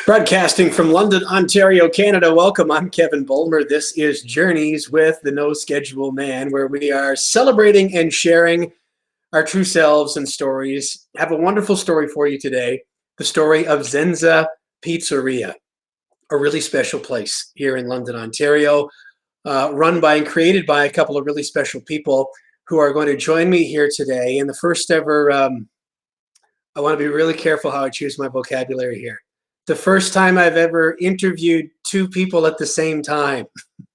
Broadcasting from London, Ontario, Canada. Welcome. I'm Kevin Bulmer. This is Journeys with the No Schedule Man, where we are celebrating and sharing our true selves and stories. I have a wonderful story for you today. The story of Zen'za Pizzeria, a really special place here in London, Ontario, run by and created by a couple of really special people who are going to join me here today. And the first ever, I want to be really careful how I choose my vocabulary here. The first time I've ever interviewed two people at the same time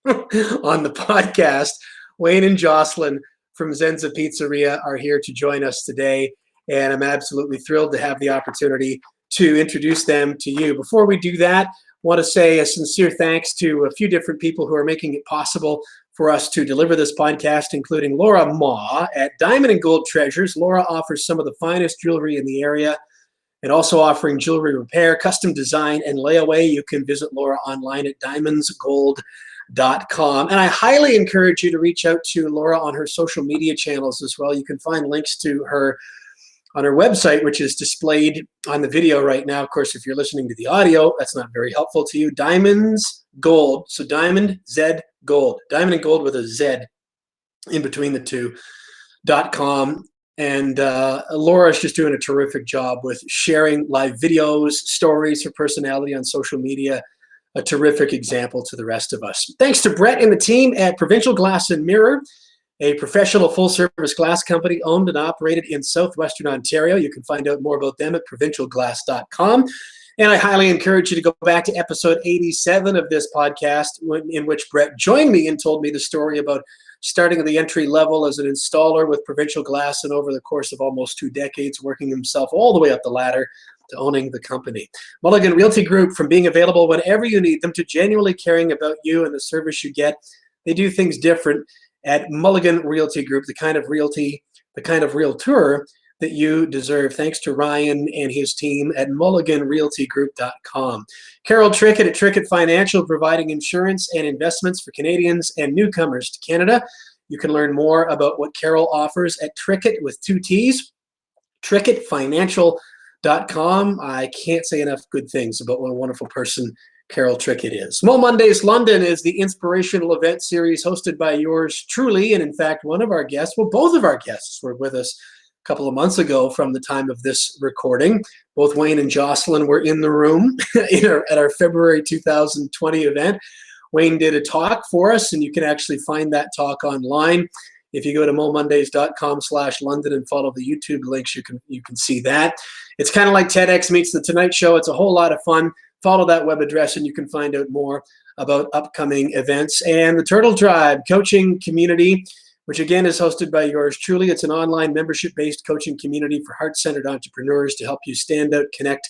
on the podcast. Wayne and Jocelyn from Zen'za Pizzeria are here to join us today, and I'm absolutely thrilled to have the opportunity to introduce them to you. Before we do that, I want to say a sincere thanks to a few different people who are making it possible for us to deliver this podcast, including Laura Ma at Diamond and Gold Treasures. Laura offers some of the finest jewelry in the area, and also offering jewelry repair, custom design, and layaway. You can visit Laura online at diamondsgold.com. And I highly encourage you to reach out to Laura on her social media channels as well. You can find links to her on her website, which is displayed on the video right now. Of course, if you're listening to the audio, that's not very helpful to you. Diamonds Gold, so Diamond, Z, Gold. Diamond and Gold with a Z in between the two, .com. And Laura's just doing a terrific job with sharing live videos, stories, her personality on social media, a terrific example to the rest of us. Thanks to Brett and the team at Provincial Glass and Mirror, a professional full-service glass company owned and operated in southwestern Ontario. You can find out more about them at provincialglass.com. And I highly encourage you to go back to episode 87 of this podcast, in which Brett joined me and told me the story about starting at the entry level as an installer with Provincial Glass, and over the course of almost 2 decades, working himself all the way up the ladder to owning the company. Mulligan Realty Group, from being available whenever you need them to genuinely caring about you and the service you get. They do things different at Mulligan Realty Group, the kind of realtor that you deserve. Thanks to Ryan and his team at mulliganrealtygroup.com. Carol Trickett at Trickett Financial, providing insurance and investments for Canadians and newcomers to Canada. You can learn more about what Carol offers at Trickett with 2 T's, trickettfinancial.com. I can't say enough good things about what a wonderful person Carol Trickett is. Mo Mondays London is the inspirational event series hosted by yours truly. And in fact, one of our guests, well, both of our guests were with us couple of months ago from the time of this recording. Both Wayne and Jocelyn were in the room at our February 2020 event. Wayne did a talk for us, and you can actually find that talk online. If you go to momondays.com/London and follow the YouTube links, you can see that. It's kind of like TEDx meets The Tonight Show. It's a whole lot of fun. Follow that web address and you can find out more about upcoming events. And the Turtle Tribe coaching community, which again is hosted by yours truly. It's an online membership-based coaching community for heart-centered entrepreneurs to help you stand out, connect,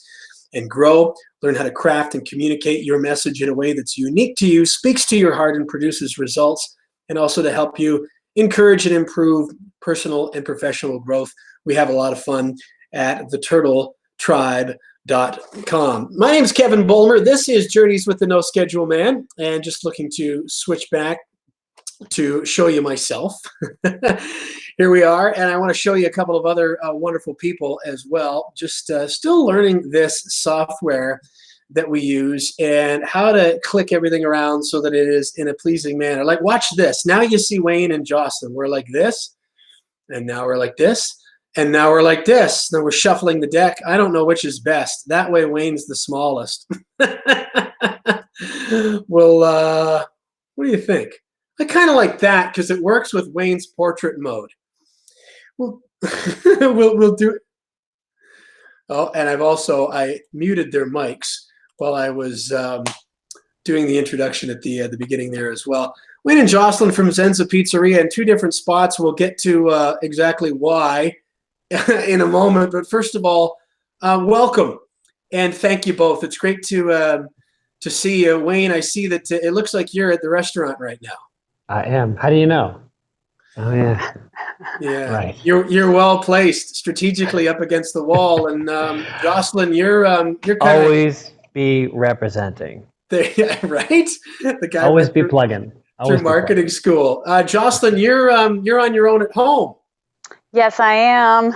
and grow. Learn how to craft and communicate your message in a way that's unique to you, speaks to your heart, and produces results, and also to help you encourage and improve personal and professional growth. We have a lot of fun at theturtletribe.com. My name is Kevin Bulmer. This is Journeys with the No Schedule Man, and just looking to switch back to show you myself. Here we are, and I want to show you a couple of other wonderful people as well. Just still learning this software that we use and how to click everything around so that it is in a pleasing manner. Like, watch this. Now you see Wayne and Jocelyn. We're like this, and now we're like this, and now we're like this. Now we're shuffling the deck. I don't know which is best. That way Wayne's the smallest. Well, what do you think? I kind of like that because it works with Wayne's portrait mode. We'll do it. Oh, and I muted their mics while I was doing the introduction at the beginning there as well. Wayne and Jocelyn from Zen'za Pizzeria in 2 different spots. We'll get to exactly why in a moment. But first of all, welcome and thank you both. It's great to see you. Wayne, I see that it looks like you're at the restaurant right now. I am. How do you know? Oh yeah. Yeah. Right. You're well placed strategically up against the wall, and Jocelyn, you're kind always be representing. Yeah, right. The guy always be plugging. Through marketing school. Jocelyn, you're on your own at home. Yes, I am.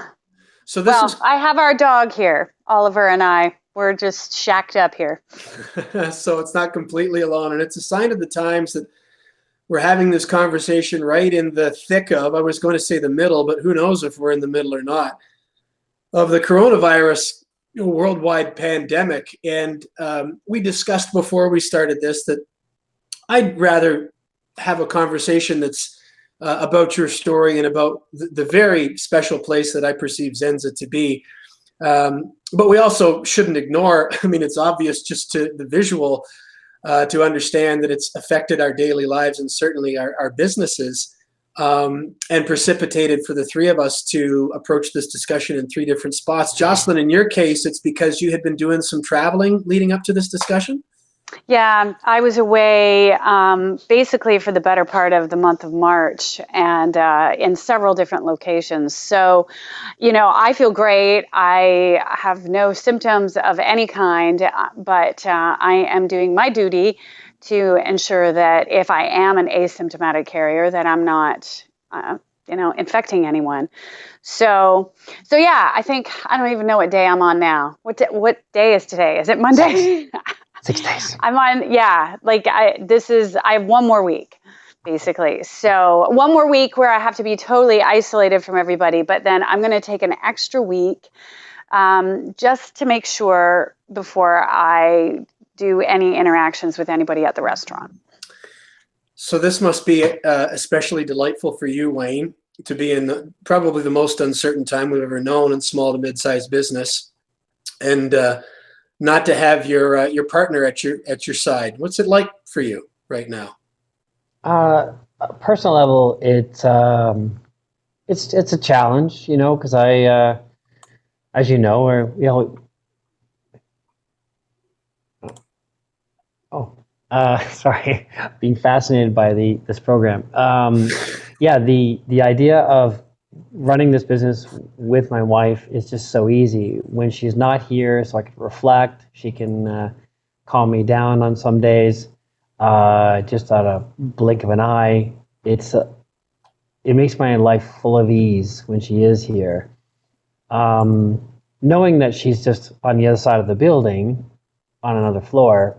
So I have our dog here, Oliver and I. We're just shacked up here. So it's not completely alone. And it's a sign of the times that we're having this conversation right in the thick of, I was going to say the middle, but who knows if we're in the middle or not, of the coronavirus worldwide pandemic. And we discussed before we started this that I'd rather have a conversation that's about your story and about the very special place that I perceive Zen'za to be. But we also shouldn't ignore, I mean, it's obvious just to the visual to understand that it's affected our daily lives and certainly our businesses, and precipitated for the three of us to approach this discussion in three different spots. Jocelyn, in your case, it's because you had been doing some traveling leading up to this discussion? Yeah, I was away basically for the better part of the month of March and in several different locations. So, I feel great. I have no symptoms of any kind, but I am doing my duty to ensure that if I am an asymptomatic carrier, that I'm not, infecting anyone. So yeah, I think I don't even know what day I'm on now. What day is today? Is it Monday? 6 days. I'm on, yeah, I have one more week, basically. So one more week where I have to be totally isolated from everybody, but then I'm going to take an extra week just to make sure before I do any interactions with anybody at the restaurant. So this must be especially delightful for you, Wayne, to be in probably the most uncertain time we've ever known in small to mid-sized business, and not to have your partner at your side. What's it like for you right now? Personal level, it's a challenge, because I, as you know, sorry, being fascinated by this program. Yeah, the idea of running this business with my wife is just so easy. When she's not here, so I can reflect, she can calm me down on some days, just at a blink of an eye. It makes my life full of ease when she is here. Knowing that she's just on the other side of the building, on another floor,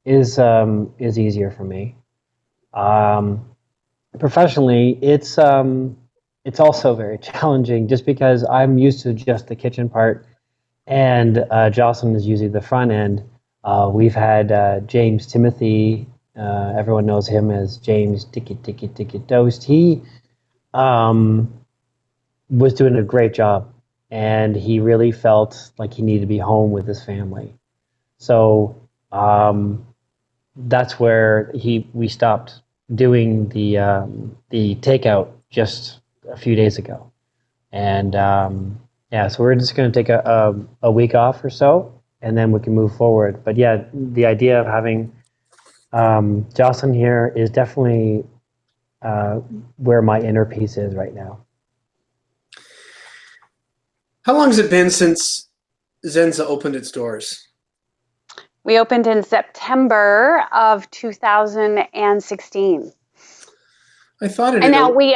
is easier for me. Professionally, it's also very challenging just because I'm used to just the kitchen part, and Jocelyn is usually the front end. We've had James Timothy, everyone knows him as James Tiki Toast. He was doing a great job, and he really felt like he needed to be home with his family. So that's where we stopped doing the takeout just a few days ago, and so we're just going to take a week off or so, and then we can move forward. But yeah, the idea of having Jocelyn here is definitely where my inner peace is right now. How long has it been since Zen'za opened its doors? We opened in September of 2016. I thought it. And now we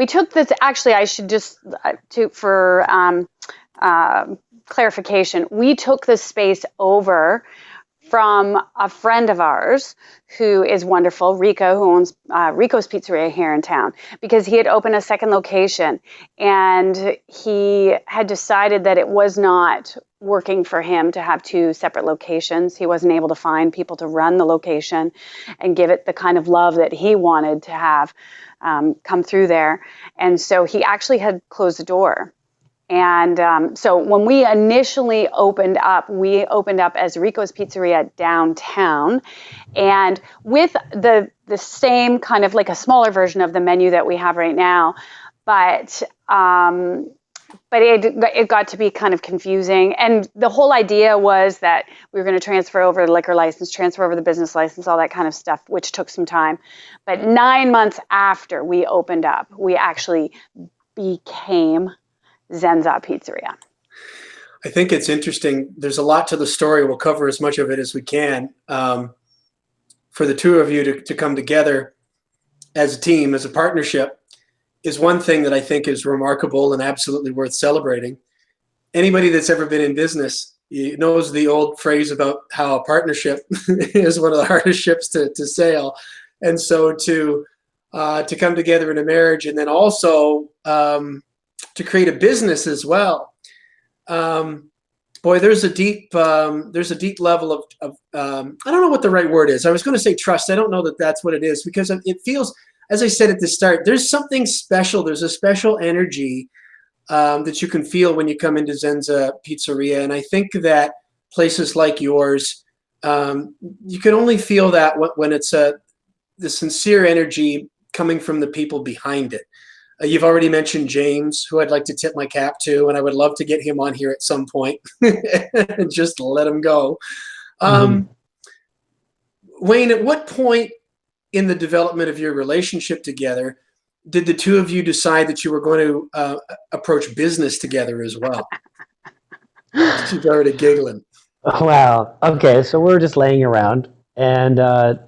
took this. Actually, I should just for clarification, we took this space over from a friend of ours who is wonderful, Rico, who owns Rico's Pizzeria here in town, because he had opened a second location and he had decided that it was not working for him to have two separate locations. He wasn't able to find people to run the location and give it the kind of love that he wanted to have come through there. And so he actually had closed the door. And so when we initially opened up, we opened up as Rico's Pizzeria downtown, and with the same kind of like a smaller version of the menu that we have right now, but it got to be kind of confusing. And the whole idea was that we were going to transfer over the liquor license, transfer over the business license, all that kind of stuff, which took some time. But 9 months after we opened up, we actually became Zen'za Pizzeria. I think it's interesting. There's a lot to the story. We'll cover as much of it as we can. For the two of you to come together as a team, as a partnership, is one thing that I think is remarkable and absolutely worth celebrating. Anybody that's ever been in business, he knows the old phrase about how a partnership is one of the hardest ships to sail. And so to come together in a marriage, and then also to create a business as well. Boy, there's a deep level of I don't know what the right word is. I was going to say trust. I don't know that that's what it is, because it feels, as I said at the start, there's something special. There's a special energy that you can feel when you come into Zen'za Pizzeria. And I think that places like yours, you can only feel that when it's the sincere energy coming from the people behind it. You've already mentioned James, who I'd like to tip my cap to, and I would love to get him on here at some point and just let him go. Wayne, at what point in the development of your relationship together did the two of you decide that you were going to approach business together as well? She's already giggling. Wow. Okay, so we're just laying around, and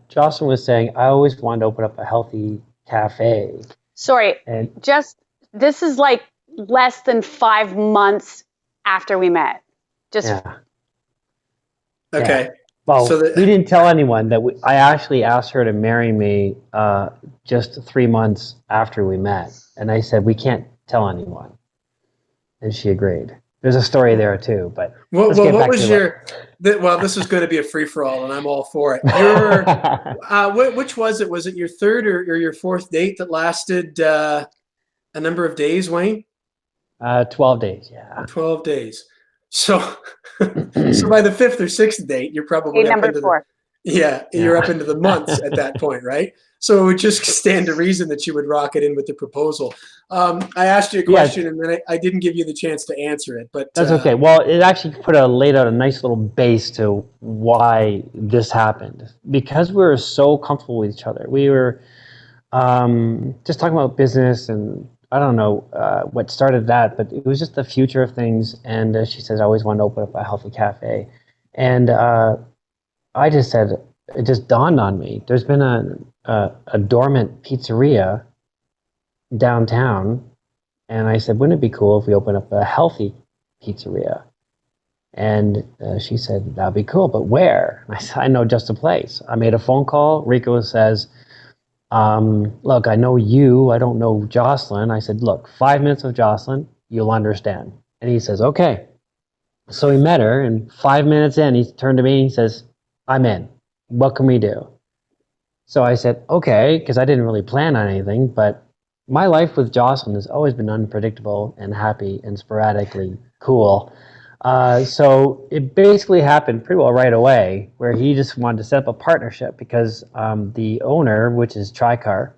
Jocelyn was saying, I always wanted to open up a healthy cafe. Sorry, And this is like less than 5 months after we met. yeah. Okay. Yeah. Well, So we didn't tell anyone that I actually asked her to marry me just 3 months after we met. And I said, we can't tell anyone. And she agreed. There's a story there too, but let's get what back was to your? Well, this is going to be a free for all, and I'm all for it. Which was it? Was it your third or your fourth date that lasted a number of days, Wayne? 12 days, yeah. 12 days. So, so by the fifth or sixth date, you're probably Date up number into 4. you're up into the months at that point, right? So it would just stand to reason that you would rock it in with the proposal. I asked you a question, and then I didn't give you the chance to answer it, but that's okay. Well, it actually laid out a nice little base to why this happened. Because we were so comfortable with each other. We were just talking about business, and I don't know what started that, but it was just the future of things. And she says, I always wanted to open up a healthy cafe. And I just said, it just dawned on me. There's been a dormant pizzeria downtown. And I said, wouldn't it be cool if we open up a healthy pizzeria? And she said, that'd be cool, but where? And I said, I know just a place. I made a phone call. Rico says, look, I know you, I don't know Jocelyn. I said, look, 5 minutes of Jocelyn, you'll understand. And he says, okay. So we met her, and 5 minutes in, he turned to me and he says, I'm in. What can we do? So I said, okay, because I didn't really plan on anything, but my life with Jocelyn has always been unpredictable and happy and sporadically cool. So it basically happened pretty well right away, where he just wanted to set up a partnership because the owner, which is Tricar,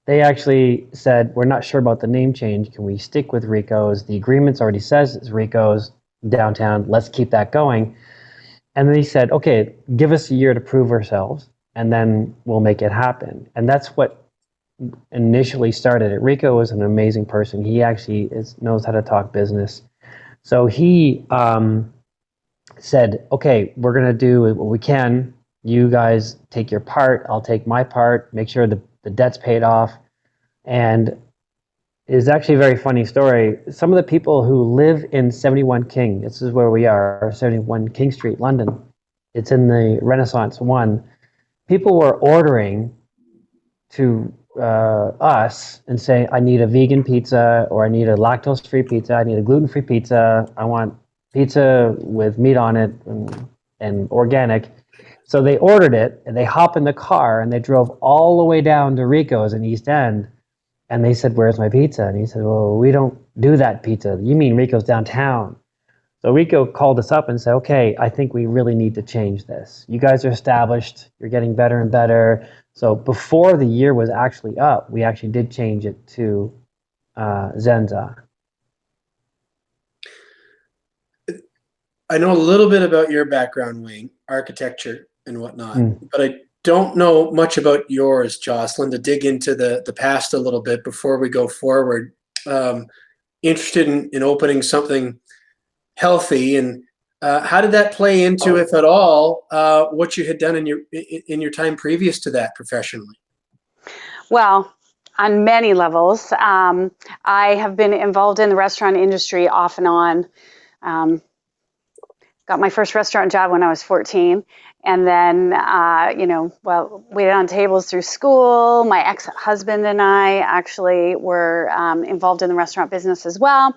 they actually said, we're not sure about the name change. Can we stick with Rico's? The agreement already says it's Rico's downtown. Let's keep that going. And then he said, okay, give us a year to prove ourselves, and then we'll make it happen. And that's what initially started it. Rico was an amazing person. He actually knows how to talk business. So he said, okay, we're going to do what we can. You guys take your part. I'll take my part. Make sure the debt's paid off. And it's actually a very funny story. Some of the people who live in 71 King, this is where we are, 71 King Street, London. It's in the Renaissance 1. People were ordering to us and saying, I need a vegan pizza, or I need a lactose-free pizza, I need a gluten-free pizza, I want pizza with meat on it and organic. So they ordered it, and they hop in the car, and they drove all the way down to Rico's in East End, and they said, where's my pizza? And he said, well, we don't do that pizza. You mean Rico's downtown? So Rico called us up and said, okay, I think we really need to change this. You guys are established, you're getting better and better. So before the year was actually up, we actually did change it to Zen'za. I know a little bit about your background, Wayne, architecture and whatnot, but I don't know much about yours, Jocelyn, to dig into the past a little bit before we go forward. Interested in opening something healthy, and how did that play into, if at all, what you had done in your time previous to that professionally? Well, on many levels. I have been involved in the restaurant industry off and on got my first restaurant job when I was 14. And then, waited on tables through school. My ex-husband and I actually were involved in the restaurant business as well.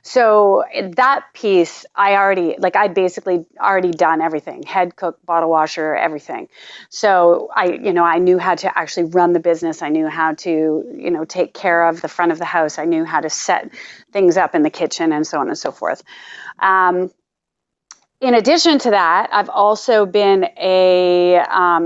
So that piece, I'd basically already done everything, head cook, bottle washer, everything. So I knew how to actually run the business. I knew how to, take care of the front of the house. I knew how to set things up in the kitchen and so on and so forth. In addition to that, I've also been a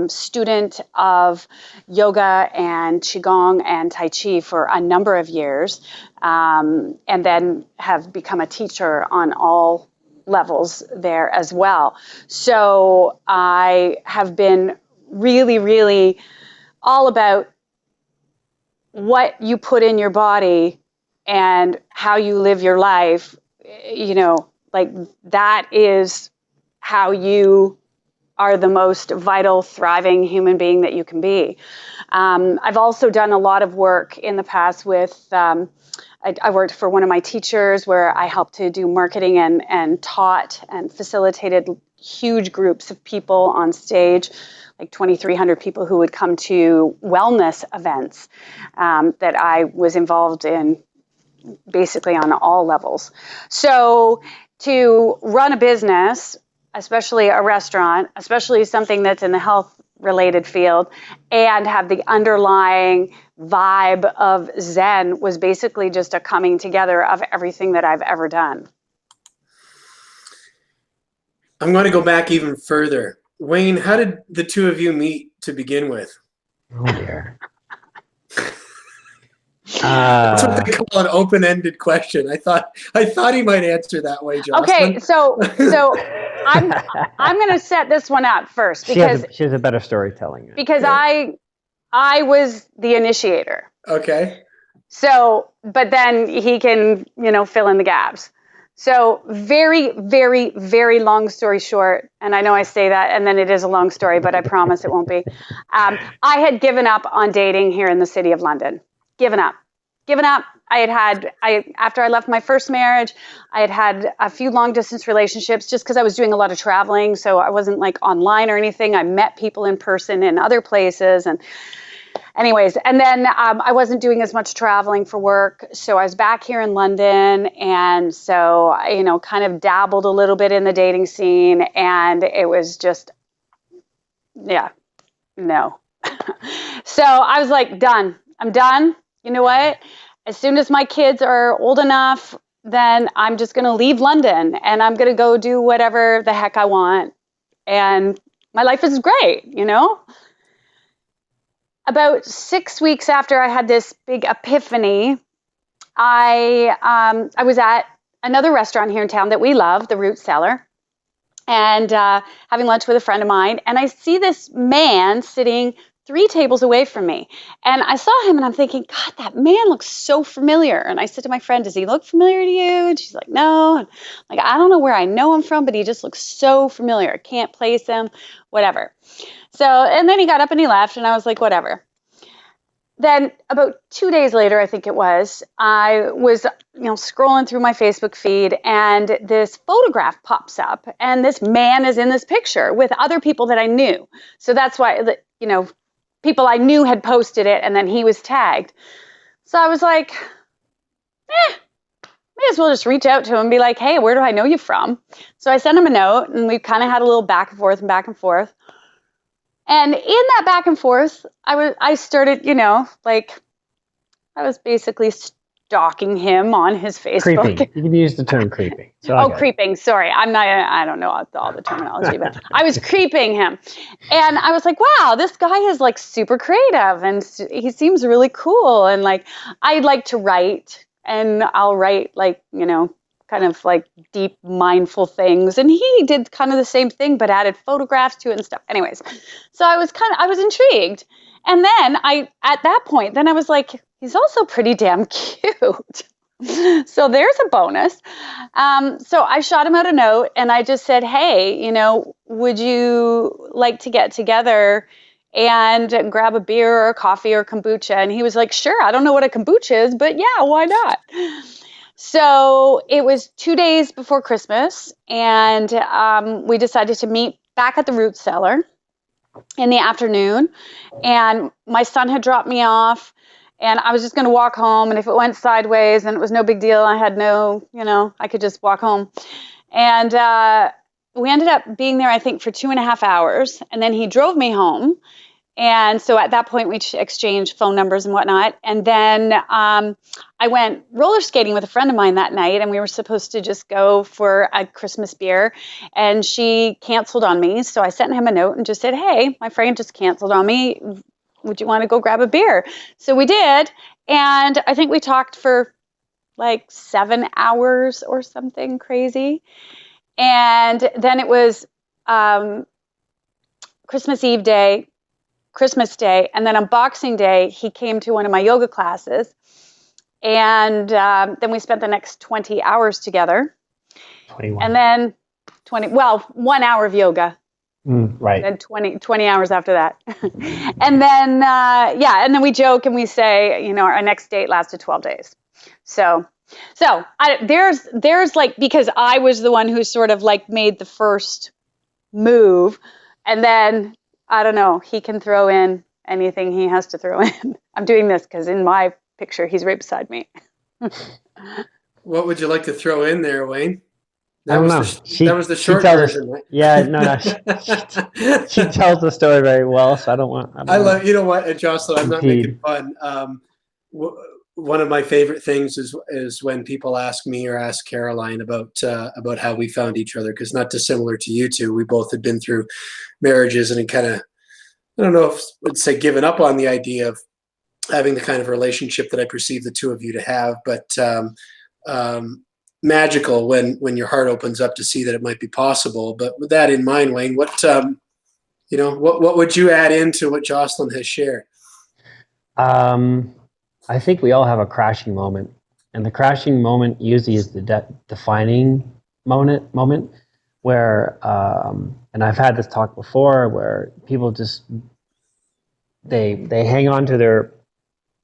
student of yoga and Qigong and Tai Chi for a number of years, and then have become a teacher on all levels there as well. So I have been really, really all about what you put in your body and how you live your life, that is how you are the most vital, thriving human being that you can be. I've also done a lot of work in the past with, I worked for one of my teachers where I helped to do marketing and taught and facilitated huge groups of people on stage, like 2,300 people who would come to wellness events that I was involved in basically on all levels. So to run a business, especially a restaurant, especially something that's in the health related field, and have the underlying vibe of Zen was basically just a coming together of everything that I've ever done. I'm going to go back even further. Wayne, how did the two of you meet to begin with? Oh dear. That's what they call an open-ended question. I thought he might answer that way, Jocelyn. Okay, so I'm going to set this one up first because she has a better storytelling. Because I was the initiator. Okay. So, but then he can, fill in the gaps. So very, very, very long story short, and I know I say that, and then it is a long story, but I promise it won't be. I had given up on dating here in the city of London. Given up. After I left my first marriage, I had a few long distance relationships just because I was doing a lot of traveling. So I wasn't like online or anything. I met people in person in other places. And anyways, and then I wasn't doing as much traveling for work. So I was back here in London. And so, kind of dabbled a little bit in the dating scene. And it was just, no. So I was like, done. I'm done. You know what? As soon as my kids are old enough, then I'm just going to leave London and I'm going to go do whatever the heck I want. And my life is great, About 6 weeks after I had this big epiphany, I was at another restaurant here in town that we love, the Root Cellar, and having lunch with a friend of mine. And I see this man sitting 3 tables away from me. And I saw him and I'm thinking, God, that man looks so familiar. And I said to my friend, does he look familiar to you? And she's like, no. And like, I don't know where I know him from, but he just looks so familiar. I can't place him, whatever. So, and then he got up and he left and I was like, whatever. Then about 2 days later, I think it was, I was, scrolling through my Facebook feed and this photograph pops up and this man is in this picture with other people that I knew. So that's why, people I knew had posted it and then he was tagged. So I was like, may as well just reach out to him and be like, hey, where do I know you from? So I sent him a note and we kind of had a little back and forth. And in that back and forth, I started, I was basically stalking him on his Facebook. Creeping. You can use the term creeping. So creeping. Sorry. I don't know all the terminology, but I was creeping him. And I was like, wow, this guy is like super creative and he seems really cool. And like, I like to write and I'll write like, kind of like deep mindful things. And he did kind of the same thing, but added photographs to it and stuff. Anyways, so I was intrigued. And then at that point, I was like, he's also pretty damn cute. So there's a bonus. So I shot him out a note and I just said, hey, would you like to get together and grab a beer or a coffee or kombucha? And he was like, sure. I don't know what a kombucha is, but yeah, why not? So it was 2 days before Christmas, and we decided to meet back at the root cellar in the afternoon. And my son had dropped me off, and I was just going to walk home. And if it went sideways, then it was no big deal. I had I could just walk home. And we ended up being there, I think, for 2.5 hours. And then he drove me home. And so at that point, we exchanged phone numbers and whatnot. And then I went roller skating with a friend of mine that night, and we were supposed to just go for a Christmas beer. And she canceled on me. So I sent him a note and just said, hey, my friend just canceled on me. Would you want to go grab a beer? So we did. And I think we talked for like 7 hours or something crazy. And then it was Christmas Eve day, Christmas Day, and then on Boxing Day, he came to one of my yoga classes, and then we spent the next 20 hours together. 21. And then 1 hour of yoga. Right. And then 20 hours after that. And then, and then we joke and we say, our next date lasted 12 days. So there's like, because I was the one who sort of like made the first move, and then I don't know, he can throw in anything he has to throw in. I'm doing this because in my picture, he's right beside me. What would you like to throw in there, Wayne? I don't know. That was the short version, right? Yeah, no. She tells the story very well, so I don't want. I love. You know what, Jocelyn? I'm not making fun. One of my favorite things is when people ask me or ask Caroline about how we found each other, because not dissimilar to you two, we both had been through marriages and kind of, I don't know if I'd say given up on the idea of having the kind of relationship that I perceive the two of you to have, but magical when your heart opens up to see that it might be possible. But with that in mind, Wayne, what would you add into what Jocelyn has shared? I think we all have a crashing moment, and the crashing moment usually is the defining moment where, and I've had this talk before, where people just they hang on to their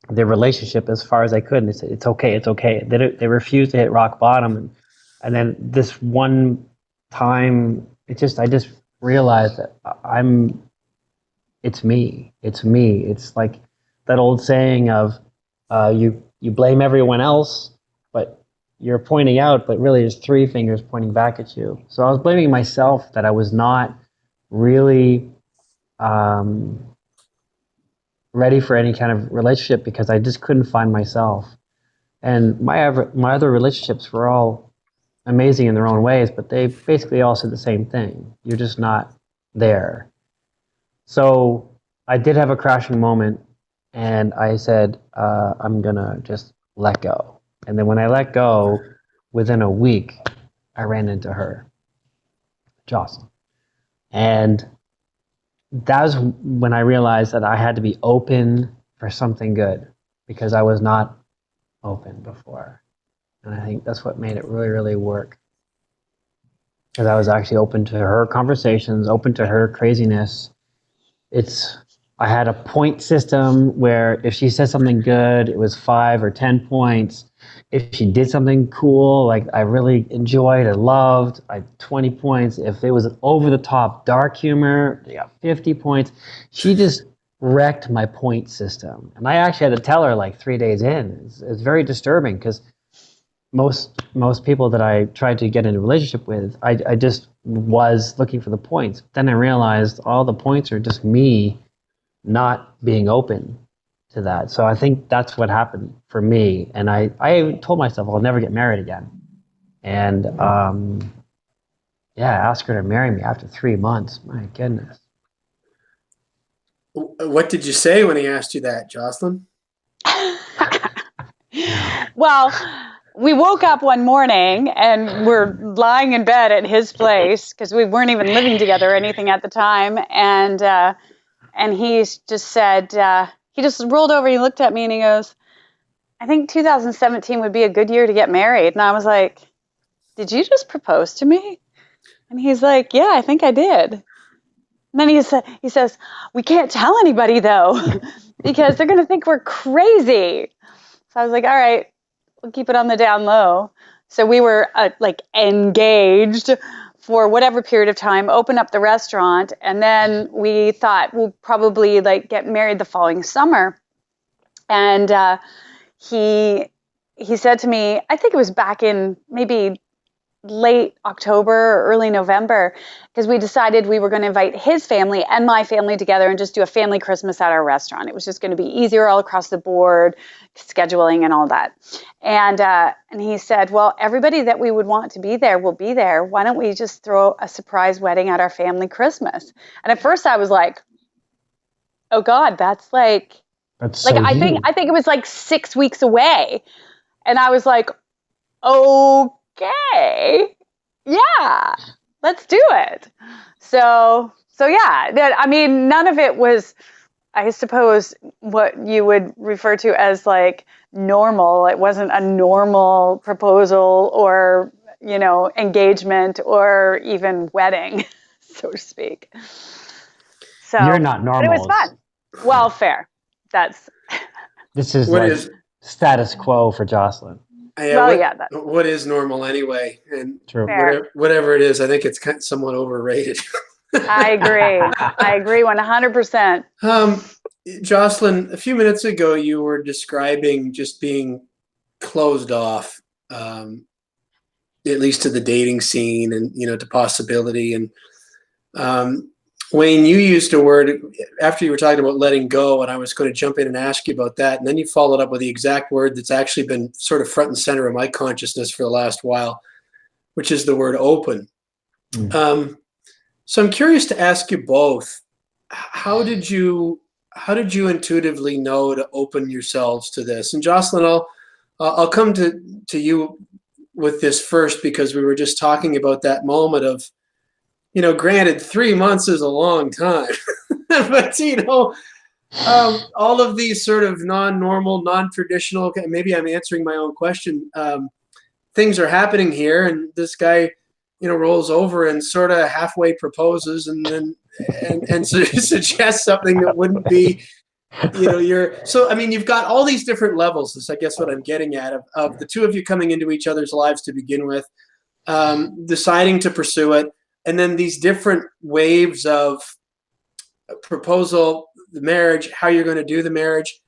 relationship as far as they could, and they say it's okay. They refuse to hit rock bottom, and then this one time, I just realized that it's me. It's like that old saying of you blame everyone else, but you're pointing out, but really there's three fingers pointing back at you. So I was blaming myself that I was not really ready for any kind of relationship because I just couldn't find myself. And my other relationships were all amazing in their own ways, but they basically all said the same thing. You're just not there. So I did have a crashing moment, and I said, I'm going to just let go. And then when I let go, within a week, I ran into her, Jocelyn. And that was when I realized that I had to be open for something good, because I was not open before. And I think that's what made it really, really work. Because I was actually open to her conversations, open to her craziness. I had a point system where if she said something good, it was 5 or 10 points. If she did something cool, like I really enjoyed or loved, 20 points. If it was over the top dark humor, they got 50 points. She just wrecked my point system. And I actually had to tell her like 3 days in. It's very disturbing, because most people that I tried to get into a relationship with, I just was looking for the points. Then I realized all the points are just me not being open to that. So I think that's what happened for me. And I told myself I'll never get married again. And asked her to marry me after 3 months. My goodness. What did you say when he asked you that, Jocelyn? Well, we woke up one morning and we're lying in bed at his place, because we weren't even living together or anything at the time. And he just said, he just rolled over, he looked at me and he goes, I think 2017 would be a good year to get married. And I was like, did you just propose to me? And he's like, yeah, I think I did. And then he says, we can't tell anybody though, because they're going to think we're crazy. So I was like, all right, we'll keep it on the down low. So we were like engaged for whatever period of time, open up the restaurant, and then we thought we'll probably like get married the following summer. And he said to me, I think it was back in maybe late October or early November, because we decided we were going to invite his family and my family together and just do a family Christmas at our restaurant. It was just going to be easier all across the board, scheduling and all that. And he said, well, everybody that we would want to be there will be there. Why don't we just throw a surprise wedding at our family Christmas? And at first I was like, oh God, that's so I think it was like 6 weeks away. And I was like, okay, yeah, let's do it. So yeah, I mean, none of it was, I suppose, what you would refer to as like normal. It wasn't a normal proposal or, engagement or even wedding, so to speak. So you're not normal. But it was fun. Well, fair. This is What like is status quo for Jocelyn. What is normal anyway? And True. Whatever it is, I think it's kind of somewhat overrated. I agree 100%. Jocelyn, a few minutes ago, you were describing just being closed off, at least to the dating scene and, to possibility. And Wayne, you used a word after you were talking about letting go, and I was going to jump in and ask you about that. And then you followed up with the exact word that's actually been sort of front and center of my consciousness for the last while, which is the word open. So I'm curious to ask you both, how did you intuitively know to open yourselves to this? And Jocelyn, I'll come to you with this first, because we were just talking about that moment of, granted, 3 months is a long time, but, all of these sort of non-normal, non-traditional, maybe I'm answering my own question, things are happening here, and this guy, rolls over and sort of halfway proposes and then and suggests something that wouldn't be, so, I mean, you've got all these different levels, is I guess what I'm getting at, of the two of you coming into each other's lives to begin with, deciding to pursue it, and then these different waves of proposal, the marriage, how you're going to do the marriage.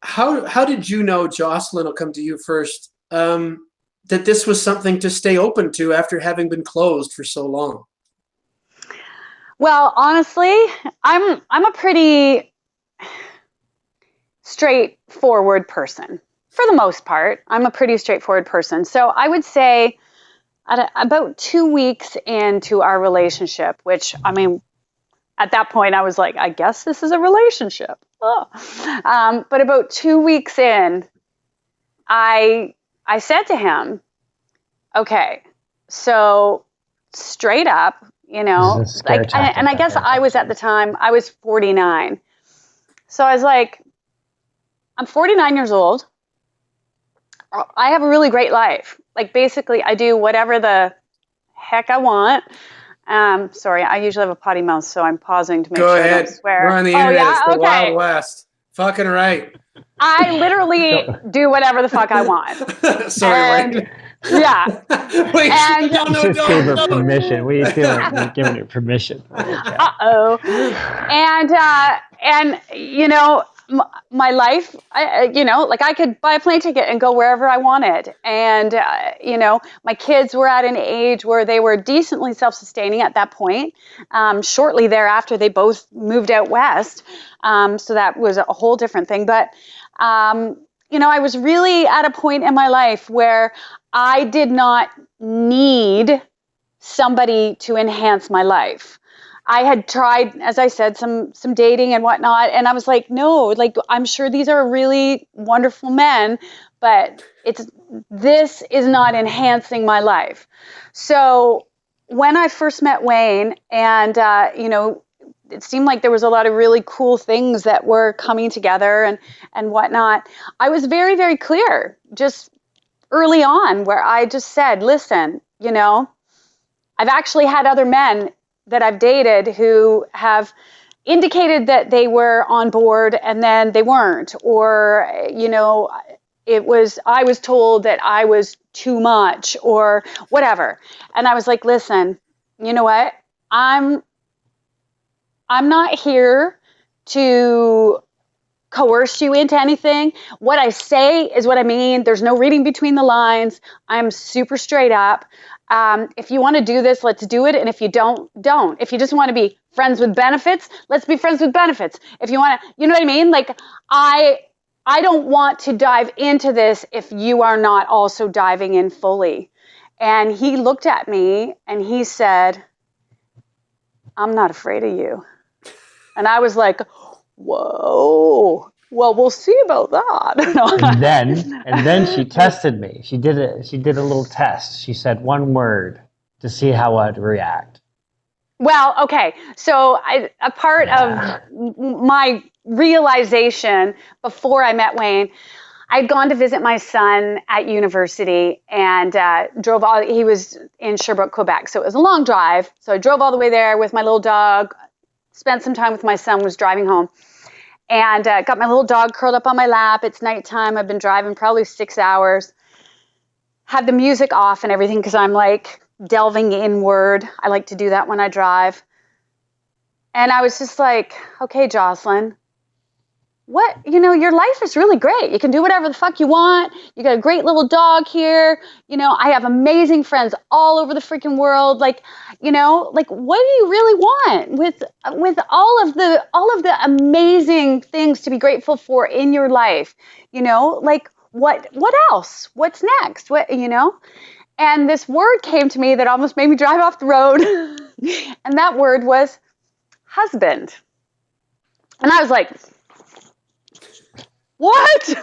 How did you know, Jocelyn, I'll come to you first, that this was something to stay open to after having been closed for so long? Well, honestly, I'm a pretty straightforward person. For the most part, I'm a pretty straightforward person. So I would say about 2 weeks into our relationship, which, I mean, at that point I was like, I guess this is a relationship. But about 2 weeks in, I said to him, okay, so straight up, and I guess I was at the time, I was 49. So I was like, I'm 49 years old. I have a really great life. Like, basically, I do whatever the heck I want. Sorry, I usually have a potty mouth, so I'm pausing to make sure I don't swear. We're on the internet. It's the Wild West. Fucking right. I literally do whatever the fuck I want. Sorry, Wayne. Yeah. Wait, no. Gave her permission. We feel like we're giving her permission. Uh-oh. And my life, I could buy a plane ticket and go wherever I wanted. And, my kids were at an age where they were decently self-sustaining at that point. Shortly thereafter, they both moved out west. So that was a whole different thing. But, I was really at a point in my life where I did not need somebody to enhance my life. I had tried, as I said, some dating and whatnot, and I was like, no, like, I'm sure these are really wonderful men, but this is not enhancing my life. So when I first met Wayne, and it seemed like there was a lot of really cool things that were coming together and whatnot, I was very, very clear just early on, where I just said, listen, I've actually had other men that I've dated who have indicated that they were on board and then they weren't, or, I was told that I was too much or whatever. And I was like, listen, you know what? I'm not here to coerce you into anything. What I say is what I mean. There's no reading between the lines. I'm super straight up. If you want to do this, let's do it. And if you don't. If you just want to be friends with benefits, let's be friends with benefits. If you want to, you know what I mean? Like, I don't want to dive into this if you are not also diving in fully. And he looked at me and he said, I'm not afraid of you. And I was like, whoa, well, we'll see about that. And then she tested me. She did a little test. She said one word to see how I'd react. Well, okay. So a part of my realization before I met Wayne, I'd gone to visit my son at university and he was in Sherbrooke, Quebec. So it was a long drive. So I drove all the way there with my little dog, spent some time with my son, was driving home, and got my little dog curled up on my lap. It's nighttime. I've been driving probably 6 hours. Had the music off and everything because I'm like delving inward. I like to do that when I drive. And I was just like, okay, Jocelyn, your life is really great. You can do whatever the fuck you want. You got a great little dog here. I have amazing friends all over the freaking world. Like, what do you really want with all of the amazing things to be grateful for in your life? Like what else? What's next? And this word came to me that almost made me drive off the road. And that word was husband. And I was like, what?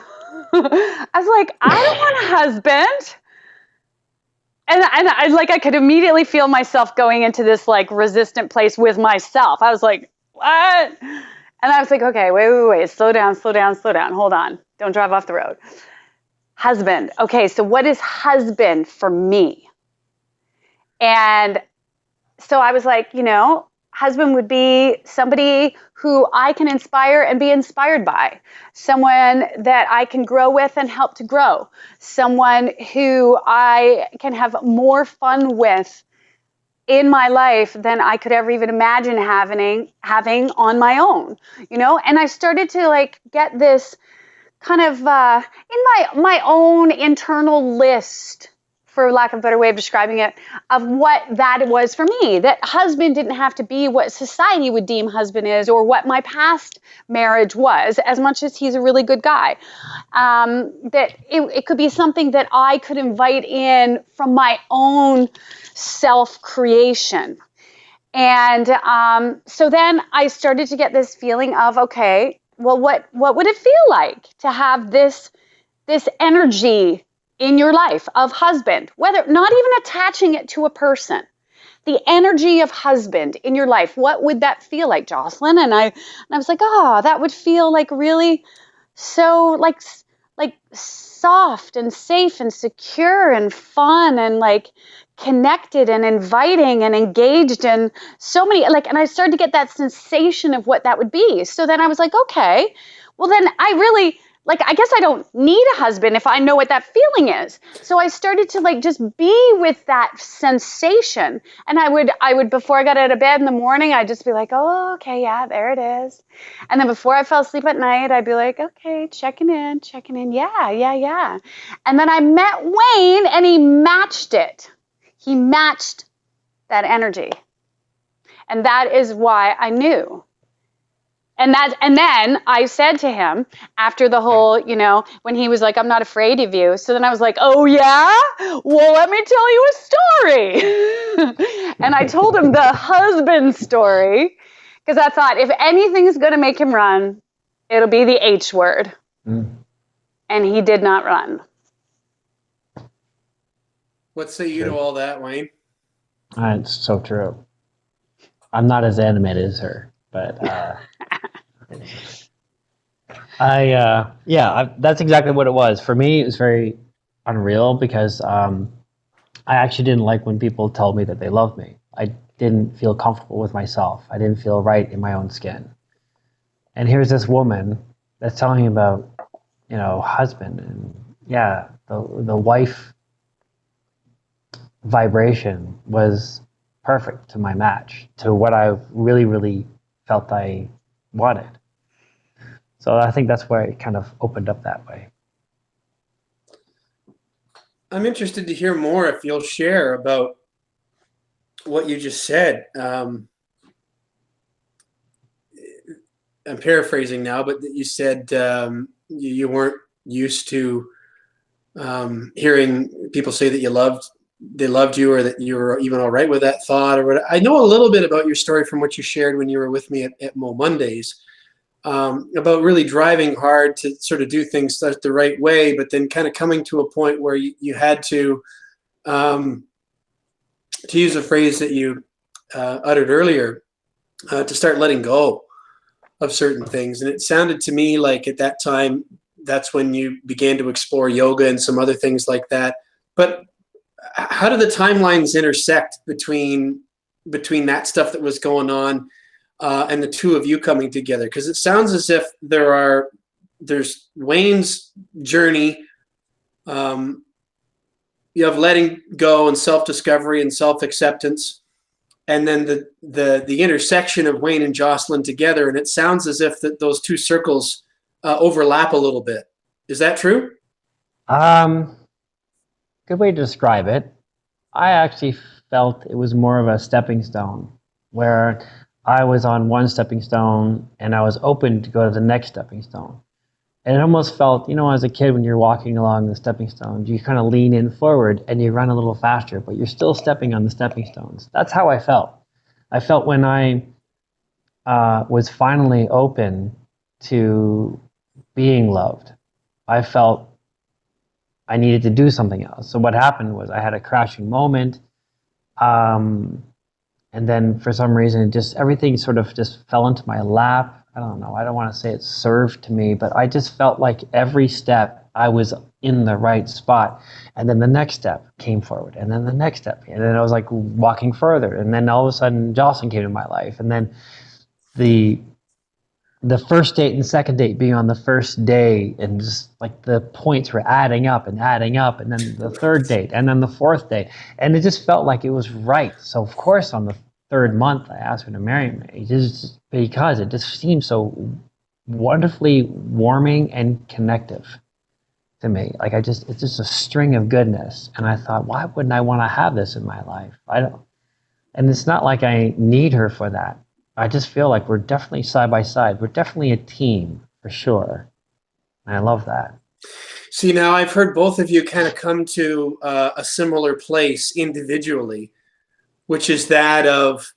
I was like, I don't want a husband. And I could immediately feel myself going into this like resistant place with myself. I was like, what? And I was like, okay, wait, slow down. Hold on. Don't drive off the road. Husband. Okay, so what is husband for me? And so I was like, husband would be somebody who I can inspire and be inspired by, someone that I can grow with and help to grow, someone who I can have more fun with in my life than I could ever even imagine having on my own, And I started to like get this kind of in my own internal list, for lack of a better way of describing it, of what that was for me. That husband didn't have to be what society would deem husband is or what my past marriage was, as much as he's a really good guy. That it could be something that I could invite in from my own self-creation. And so then I started to get this feeling of, okay, well, what would it feel like to have this energy in your life of husband, whether not even attaching it to a person, the energy of husband in your life? What would that feel like, Jocelyn? And I was like, that would feel like really so like soft and safe and secure and fun and like connected and inviting and engaged and so many and I started to get that sensation of what that would be. So then I was like, okay, well then I really I guess I don't need a husband if I know what that feeling is. So I started to just be with that sensation. And I would before I got out of bed in the morning, I'd just be like, oh, okay, yeah, there it is. And then before I fell asleep at night, I'd be like, okay, checking in. Yeah. And then I met Wayne and he matched it. He matched that energy. And that is why I knew. And then I said to him after the whole, when he was like, I'm not afraid of you. So then I was like, oh yeah? Well, let me tell you a story. And I told him the husband story because I thought if anything's going to make him run, it'll be the H word. Mm. And he did not run. What say you to all that, Wayne? It's so true. I'm not as animated as her, but that's exactly what it was. For me, it was very unreal because I actually didn't like when people told me that they loved me. I didn't feel comfortable with myself. I didn't feel right in my own skin. And here's this woman that's telling me about, husband yeah, the wife vibration was perfect to my match, to what I really, really felt I wanted. So I think that's where it kind of opened up that way. I'm interested to hear more if you'll share about what you just said. I'm paraphrasing now, but you said you weren't used to hearing people say that they loved you, or that you were even all right with that thought, or what. I know a little bit about your story from what you shared when you were with me at Mo Mondays, about really driving hard to sort of do things the right way, but then kind of coming to a point where you had to use a phrase that you uttered earlier, to start letting go of certain things. And it sounded to me like at that time, that's when you began to explore yoga and some other things like that. But how do the timelines intersect between that stuff that was going on, and the two of you coming together? Because it sounds as if there's Wayne's journey, you have letting go and self-discovery and self-acceptance, and then the intersection of Wayne and Jocelyn together. And it sounds as if that those two circles overlap a little bit. Is that true? Um, Good way to describe it. I actually felt it was more of a stepping stone, where I was on one stepping stone and I was open to go to the next stepping stone. And it almost felt, as a kid when you're walking along the stepping stones, you kind of lean in forward and you run a little faster, but you're still stepping on the stepping stones. That's how I felt. I felt when I was finally open to being loved. I felt I needed to do something else. So what happened was I had a crashing moment. Um, and then for some reason, everything sort of just fell into my lap. I don't know. I don't want to say it served to me, but I just felt like every step I was in the right spot. And then the next step came forward, and then the next step. And then I was like walking further. And then all of a sudden, Jocelyn came to my life. And then the the first date and second date being on the first day, and just like the points were adding up and adding up, and then the third date and then the fourth date, and it just felt like it was right. So of course on the third month I asked her to marry me, just because it just seemed so wonderfully warming and connective to me. Like it's just a string of goodness, and I thought, why wouldn't I want to have this in my life? I don't, and it's not like I need her for that. I just feel like we're definitely side by side. We're definitely a team for sure. And I love that. See, now I've heard both of you kind of come to a similar place individually, which is that of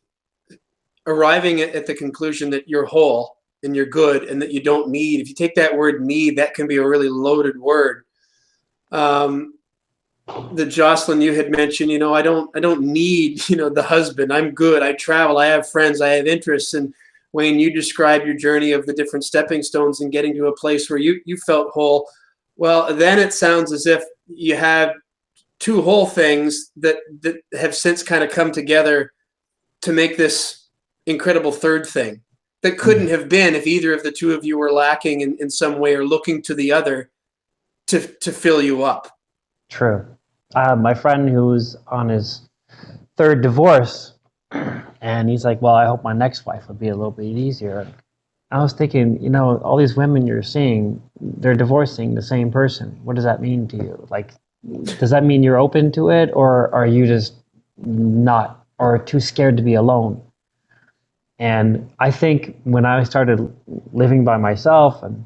arriving at the conclusion that you're whole and you're good, and that you don't need. If you take that word need, that can be a really loaded word. The Jocelyn, you had mentioned, I don't need, the husband. I'm good. I travel. I have friends. I have interests. And Wayne, you described your journey of the different stepping stones and getting to a place where you felt whole. Well, then it sounds as if you have two whole things that have since kind of come together to make this incredible third thing that couldn't have been if either of the two of you were lacking in some way, or looking to the other to fill you up. True. My friend who's on his third divorce, and he's like, well, I hope my next wife will be a little bit easier. I was thinking, all these women you're seeing, they're divorcing the same person. What does that mean to you? Like, does that mean you're open to it, or are you just not, or too scared to be alone? And I think when I started living by myself, and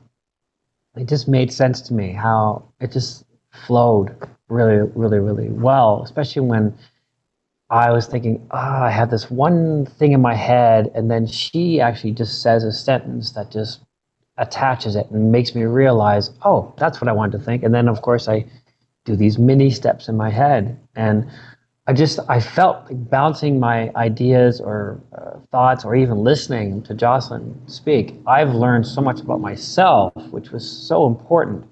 it just made sense to me how it just flowed really, really, really well, especially when I was thinking, I have this one thing in my head, and then she actually just says a sentence that just attaches it and makes me realize, oh, that's what I wanted to think. And then, of course, I do these mini steps in my head, and I felt like bouncing my ideas or thoughts, or even listening to Jocelyn speak. I've learned so much about myself, which was so important.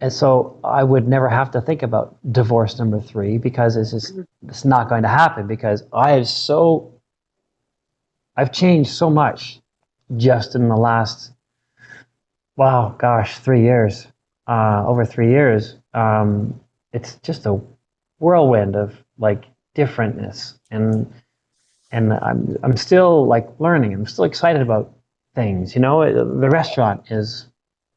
And so I would never have to think about divorce number 3, because it's not going to happen, because I've changed so much just in the last, wow, gosh, 3 years, over 3 years. it's just a whirlwind of like differentness, and I'm still like learning. I'm still excited about things. You know, the restaurant is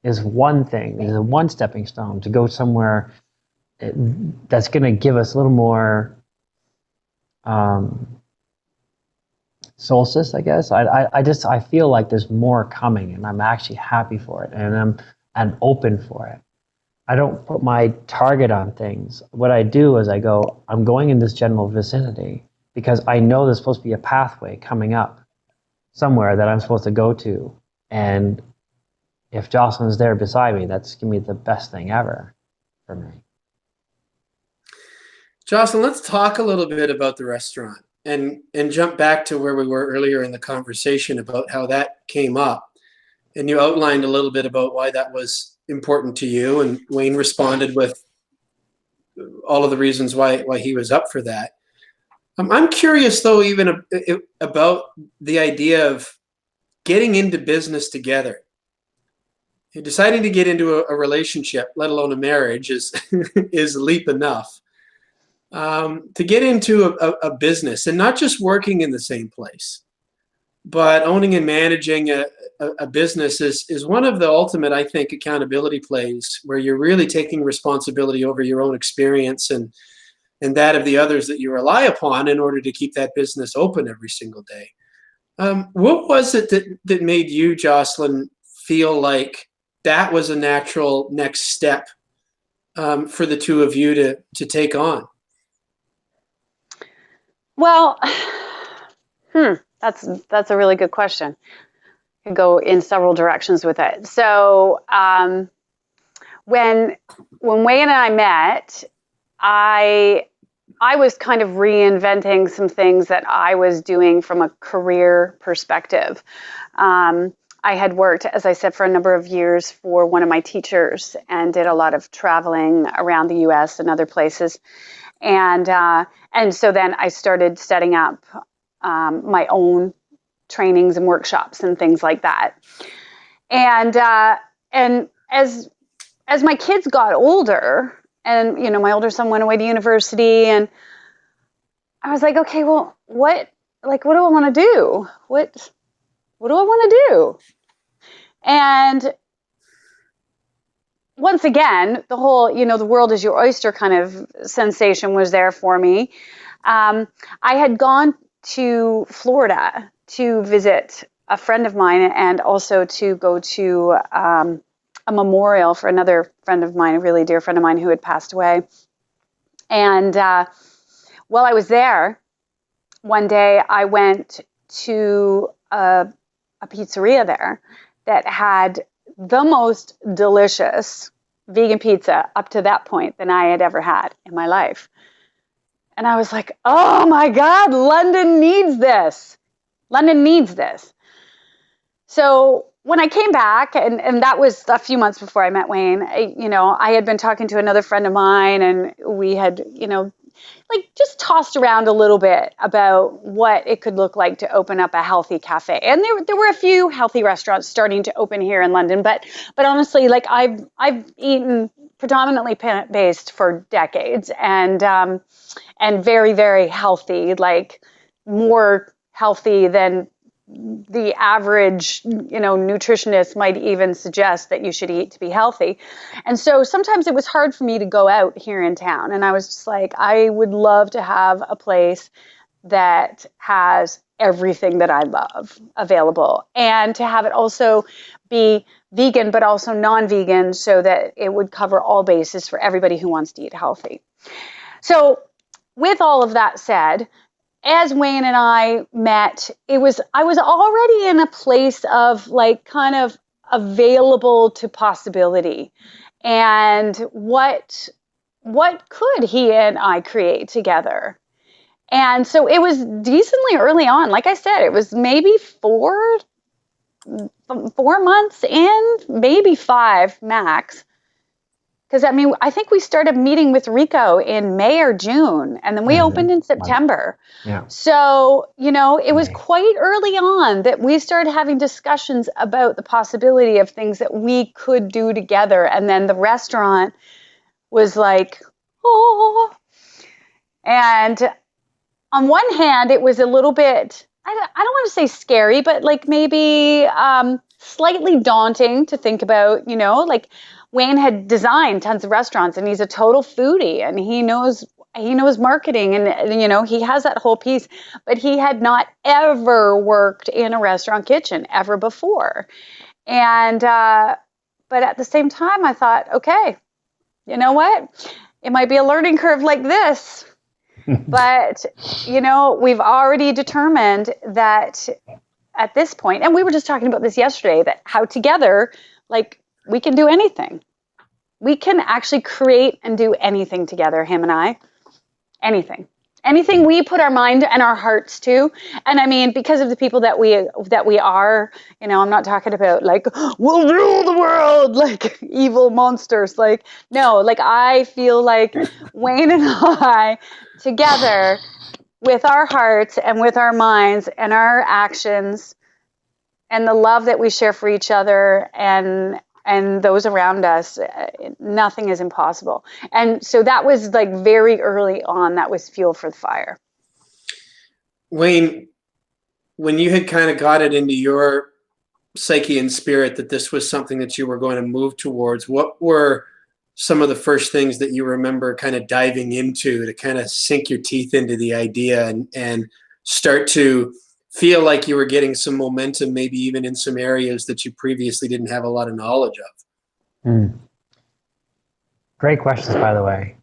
one thing, is one stepping stone to go somewhere that's going to give us a little more solstice, I guess. I feel like there's more coming, and I'm actually happy for it, and I'm open for it. I don't put my target on things. What I do is I'm going in this general vicinity because I know there's supposed to be a pathway coming up somewhere that I'm supposed to go to. And if Jocelyn's there beside me, that's going to be the best thing ever for me. Jocelyn, let's talk a little bit about the restaurant and jump back to where we were earlier in the conversation about how that came up. And you outlined a little bit about why that was important to you, and Wayne responded with all of the reasons why he was up for that. I'm curious, though, even about the idea of getting into business together. Deciding to get into a relationship, let alone a marriage, is is leap enough. To get into a business, and not just working in the same place, but owning and managing a business is one of the ultimate, I think, accountability plays, where you're really taking responsibility over your own experience and that of the others that you rely upon in order to keep that business open every single day. What was it that made you, Jocelyn, feel like that was a natural next step for the two of you to take on? Well, that's a really good question. Could go in several directions with it. So when Wayne and I met, I was kind of reinventing some things that I was doing from a career perspective. I had worked, as I said, for a number of years for one of my teachers and did a lot of traveling around the U.S. and other places. And so then I started setting up my own trainings and workshops and things like that. And as my kids got older, and my older son went away to university, and I was like, okay, well, what do I want to do? What do I want to do? And once again, the whole, the world is your oyster kind of sensation was there for me. I had gone to Florida to visit a friend of mine, and also to go to a memorial for another friend of mine, a really dear friend of mine who had passed away. And while I was there, one day I went to a pizzeria there that had the most delicious vegan pizza up to that point than I had ever had in my life. And I was like, oh my God, London needs this. London needs this. So when I came back, and that was a few months before I met Wayne, I had been talking to another friend of mine, and we had, just tossed around a little bit about what it could look like to open up a healthy cafe. And there were a few healthy restaurants starting to open here in London, but honestly, I've eaten predominantly plant-based for decades, and very, very healthy, like more healthy than the average, nutritionist might even suggest that you should eat to be healthy. And so sometimes it was hard for me to go out here in town. And I was just like, I would love to have a place that has everything that I love available, and to have it also be vegan, but also non-vegan, so that it would cover all bases for everybody who wants to eat healthy. So with all of that said, as Wayne and I met, I was already in a place of kind of available to possibility, and what could he and I create together? And so it was decently early on. Like I said, it was maybe 4 months in, maybe 5 max. Because I think we started meeting with Rico in May or June, and then we opened in September. Yeah. So, it was quite early on that we started having discussions about the possibility of things that we could do together. And then the restaurant was like, oh. And on one hand, it was a little bit, I don't want to say scary, but like maybe slightly daunting to think about, you know, like Wayne had designed tons of restaurants and he's a total foodie and he knows marketing and, you know, he has that whole piece, but he had not ever worked in a restaurant kitchen ever before. And, but at the same time, I thought, okay, you know what? It might be a learning curve like this. But, you know, we've already determined that at this point, and we were just talking about this yesterday, that how together, like, we can do anything. We can actually create and do anything together, him and I. Anything we put our mind and our hearts to. And I mean, because of the people that we are, you know, I'm not talking about like, we'll rule the world, like evil monsters. Like, no, like I feel like Wayne and I together with our hearts and with our minds and our actions and the love that we share for each other and those around us, nothing is impossible. And so that was like very early on, that was fuel for the fire. Wayne, when you had kind of got it into your psyche and spirit that this was something that you were going to move towards, what were some of the first things that you remember kind of diving into to kind of sink your teeth into the idea and start to feel like you were getting some momentum, maybe even in some areas that you previously didn't have a lot of knowledge of? Great questions, by the way.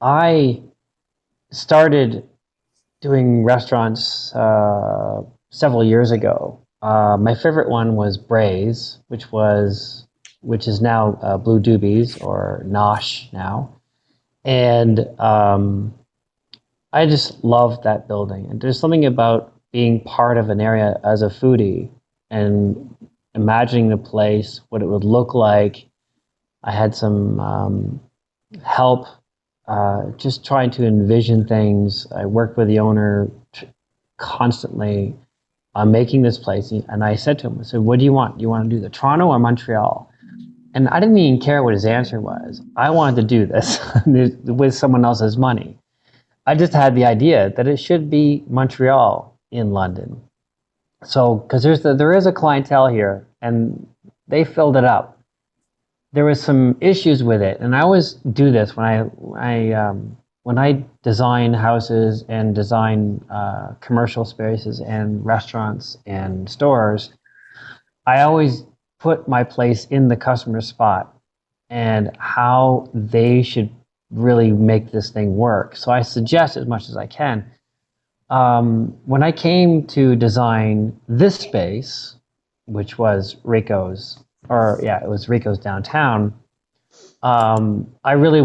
I started doing restaurants several years ago. My favorite one was Braze, which is now Blue Doobies, or Nosh now. And I just loved that building. And there's something about being part of an area as a foodie and imagining the place, what it would look like. I had some help just trying to envision things. I worked with the owner constantly on making this place. And I said to him, I said, what do you want? Do you want to do the Toronto or Montreal? And I didn't even care what his answer was. I wanted to do this with someone else's money. I just had the idea that it should be Montreal in London. So, because there is a clientele here, and they filled it up. There was some issues with it, and I always do this when I design houses and design commercial spaces and restaurants and stores. I always put my place in the customer's spot and how they should really make this thing work. So I suggest as much as I can. When I came to design this space, which was Rico's, it was Rico's downtown, I really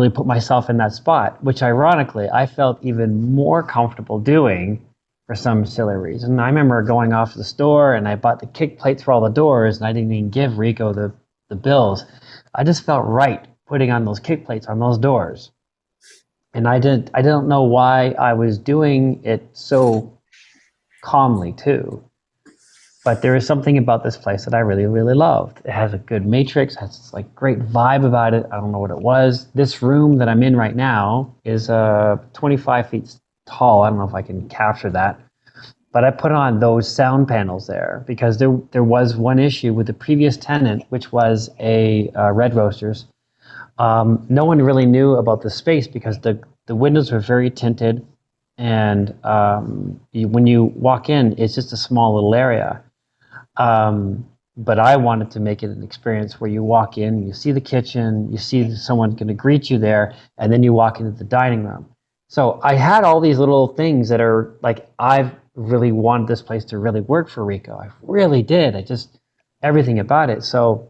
put myself in that spot, which ironically I felt even more comfortable doing for some silly reason. I remember going off to the store and I bought the kick plates for all the doors and I didn't even give Rico the bills. I just felt right putting on those kick plates on those doors. And I don't know why I was doing it so calmly too. But there is something about this place that I really, really loved. It has a good matrix, has this like great vibe about it. I don't know what it was. This room that I'm in right now is 25 feet tall. I don't know if I can capture that. But I put on those sound panels there because there was one issue with the previous tenant, which was a Red Roasters. No one really knew about the space because the windows were very tinted, and when you walk in, it's just a small little area. But I wanted to make it an experience where you walk in, you see the kitchen, you see someone going to greet you there, and then you walk into the dining room. So I had all these little things that are like, I've really wanted this place to really work for Rico. I really did. Everything about it. So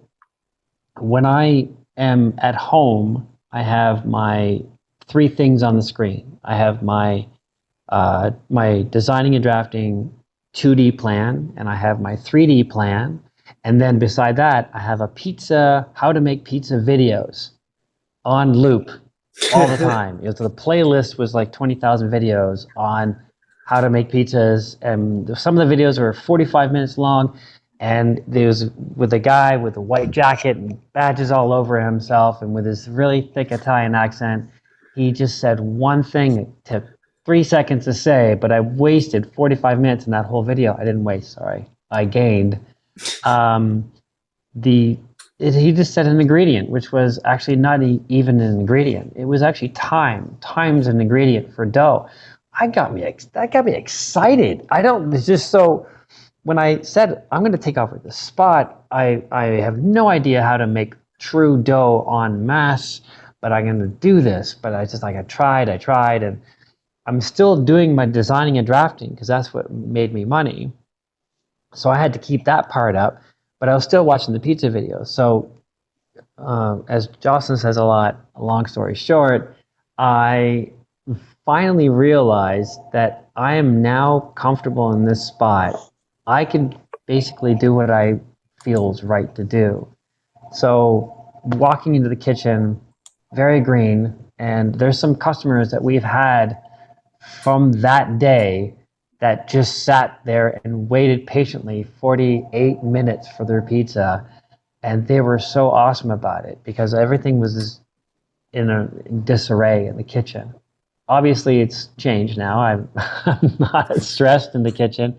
when I am at home, I have my 3 things on the screen. I have my designing and drafting 2D plan, and I have my 3D plan. And then beside that, I have how to make pizza videos on loop all the time. So the playlist was like 20,000 videos on how to make pizzas. And some of the videos were 45 minutes long. And there was with a guy with a white jacket and badges all over himself, and with his really thick Italian accent. He just said one thing. It took 3 seconds to say, but I wasted 45 minutes in that whole video. I didn't waste, sorry. I gained. He just said an ingredient, which was actually not even an ingredient. It was actually time. Time's an ingredient for dough. That got me excited. It's just so. When I said I'm going to take over the spot, I have no idea how to make true dough en masse, but I'm going to do this. But I tried, and I'm still doing my designing and drafting because that's what made me money. So I had to keep that part up, but I was still watching the pizza videos. So as Jocelyn says a lot, long story short, I finally realized that I am now comfortable in this spot. I can basically do what I feel is right to do. So walking into the kitchen, very green, and there's some customers that we've had from that day that just sat there and waited patiently 48 minutes for their pizza. And they were so awesome about it because everything was in a disarray in the kitchen. Obviously, it's changed now. I'm not as stressed in the kitchen,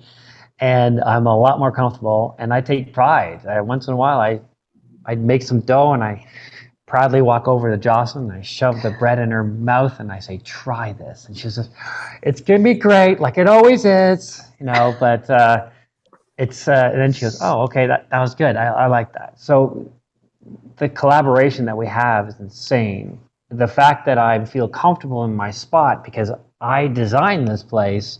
and I'm a lot more comfortable. And I take pride. Once in a while, I'd make some dough, and I proudly walk over to Jocelyn, and I shove the bread in her mouth, and I say, "Try this." And she says, "It's gonna be great, like it always is," But and then she goes, "Oh, okay, that was good. I like that." So the collaboration that we have is insane. The fact that I feel comfortable in my spot because I designed this place,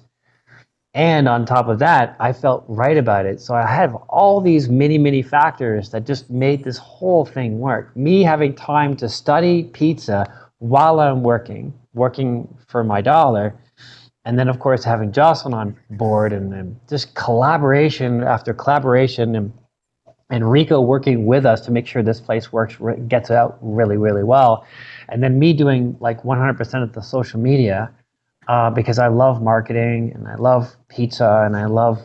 and on top of that, I felt right about it. So I have all these many factors that just made this whole thing work. Me having time to study pizza while I'm working for my dollar. And then, of course, having Jocelyn on board, and then just collaboration after collaboration, and Rico working with us to make sure this place gets out really, really well. And then me doing like 100% of the social media because I love marketing and I love pizza and I love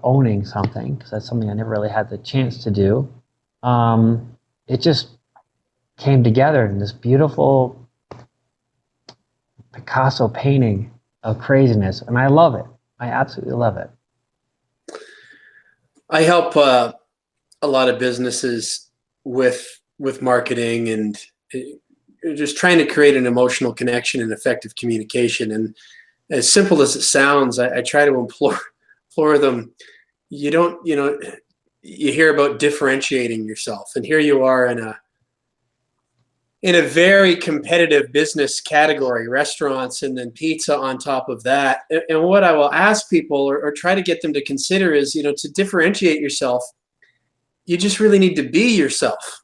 owning something because that's something I never really had the chance to do. It just came together in this beautiful Picasso painting of craziness, and I love it. I absolutely love it. I help a lot of businesses with marketing and just trying to create an emotional connection and effective communication. And as simple as it sounds, I try to implore them. You hear about differentiating yourself, and here you are in a very competitive business category, restaurants, and then pizza on top of that. And what I will ask people or try to get them to consider is, to differentiate yourself, you just really need to be yourself.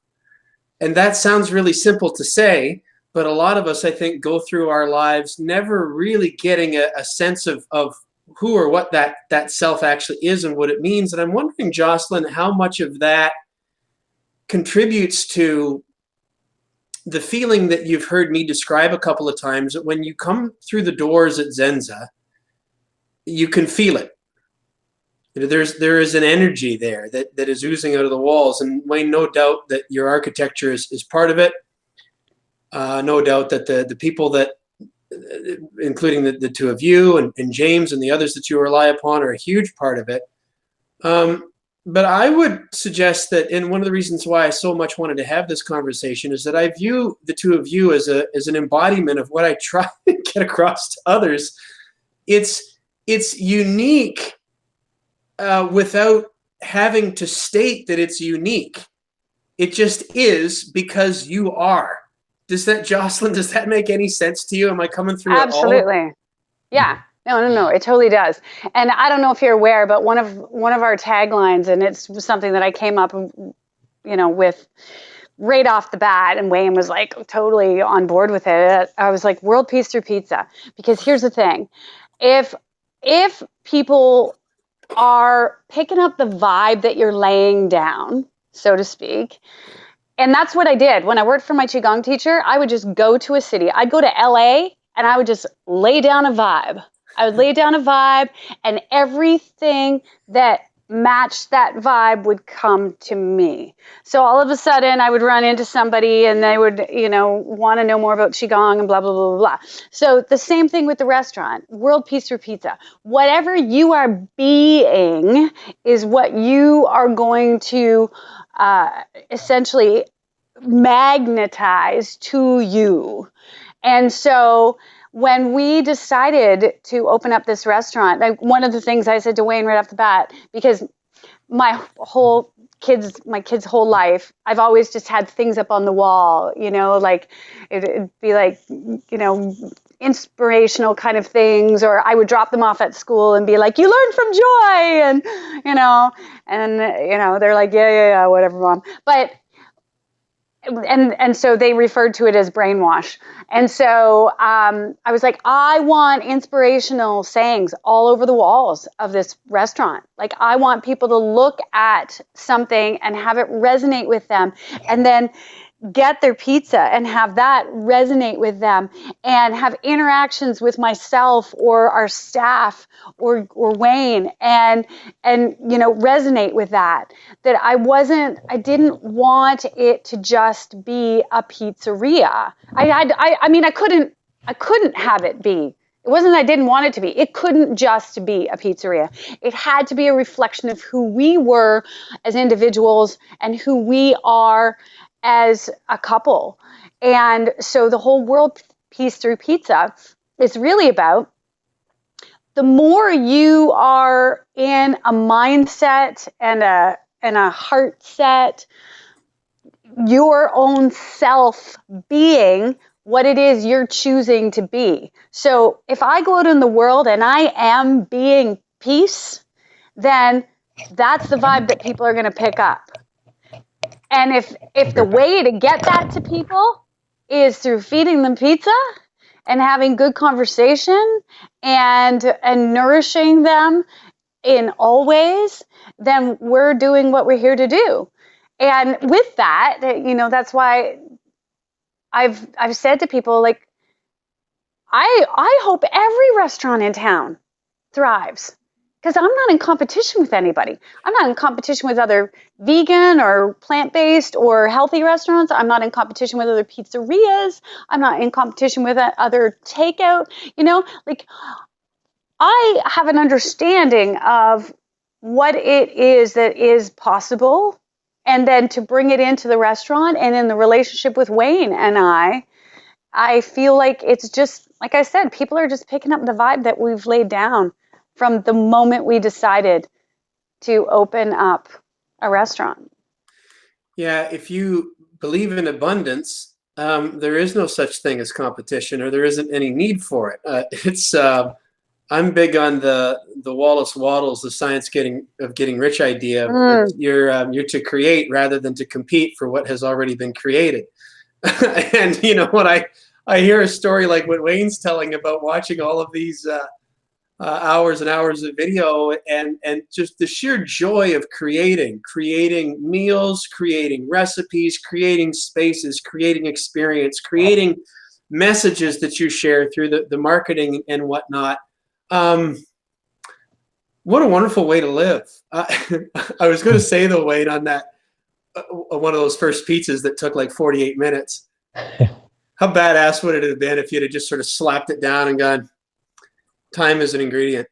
And that sounds really simple to say, but a lot of us, I think, go through our lives never really getting a sense of who or what that self actually is and what it means. And I'm wondering, Jocelyn, how much of that contributes to the feeling that you've heard me describe a couple of times, that when you come through the doors at Zen'za, you can feel it. There is an energy there that is oozing out of the walls. And Wayne, no doubt that your architecture is part of it. No doubt that the people that, including the two of you and James and the others that you rely upon, are a huge part of it. But I would suggest that, and one of the reasons why I so much wanted to have this conversation is that I view the two of you as an embodiment of what I try to get across to others. It's unique without having to state that it's unique. It just is because you are. Jocelyn, does that make any sense to you? Am I coming through at all? Absolutely. Yeah. No, it totally does. And I don't know if you're aware, but one of our taglines, and it's something that I came up, with right off the bat, and Wayne was like totally on board with it. I was like, world peace through pizza. Because here's the thing. If people are picking up the vibe that you're laying down, so to speak, and that's what I did. When I worked for my Qigong teacher, I would just go to a city. I'd go to LA and I would just lay down a vibe. I would lay down a vibe, and everything that matched that vibe would come to me. So all of a sudden I would run into somebody and they would, want to know more about Qigong and blah, blah, blah, blah, blah. So the same thing with the restaurant, World Peace Through Pizza. Whatever you are being is what you are going to essentially magnetize to you. And so when we decided to open up this restaurant, one of the things I said to Wayne right off the bat, because my kid's whole life, I've always just had things up on the wall, like it'd be like, inspirational kind of things, or I would drop them off at school and be like, you learned from Joy, and they're like, yeah, whatever, Mom. But and so they referred to it as brainwash. And so I was like, I want inspirational sayings all over the walls of this restaurant. Like, I want people to look at something and have it resonate with them, and then get their pizza and have that resonate with them, and have interactions with myself or our staff or Wayne and resonate with that I didn't want it to just be a pizzeria. I couldn't have it be. It wasn't that I didn't want it to be. It couldn't just be a pizzeria. It had to be a reflection of who we were as individuals and who we are as a couple. And so the whole World Peace Through Pizza is really about, the more you are in a mindset and a heart set, your own self being what it is you're choosing to be. So if I go out in the world and I am being peace, then that's the vibe that people are going to pick up. And if the way to get that to people is through feeding them pizza and having good conversation and nourishing them in all ways, then we're doing what we're here to do. And with that, that's why I've said to people, like, I hope every restaurant in town thrives. Because I'm not in competition with anybody. I'm not in competition with other vegan or plant-based or healthy restaurants. I'm not in competition with other pizzerias. I'm not in competition with other takeout. I have an understanding of what it is that is possible, and then to bring it into the restaurant and in the relationship with Wayne and I feel like it's just, like I said, people are just picking up the vibe that we've laid down from the moment we decided to open up a restaurant. Yeah, if you believe in abundance, there is no such thing as competition, or there isn't any need for it. I'm big on the Wallace Wattles, the science of getting rich idea. You're to create rather than to compete for what has already been created. And when I hear a story like what Wayne's telling about watching all of these hours and hours of video, and just the sheer joy of creating meals, creating recipes, creating spaces, creating experience, creating messages that you share through the marketing and whatnot. What a wonderful way to live. I was going to say, though, Wayne, on that, one of those first pizzas that took like 48 minutes, how badass would it have been if you'd have just sort of slapped it down and gone, time is an ingredient.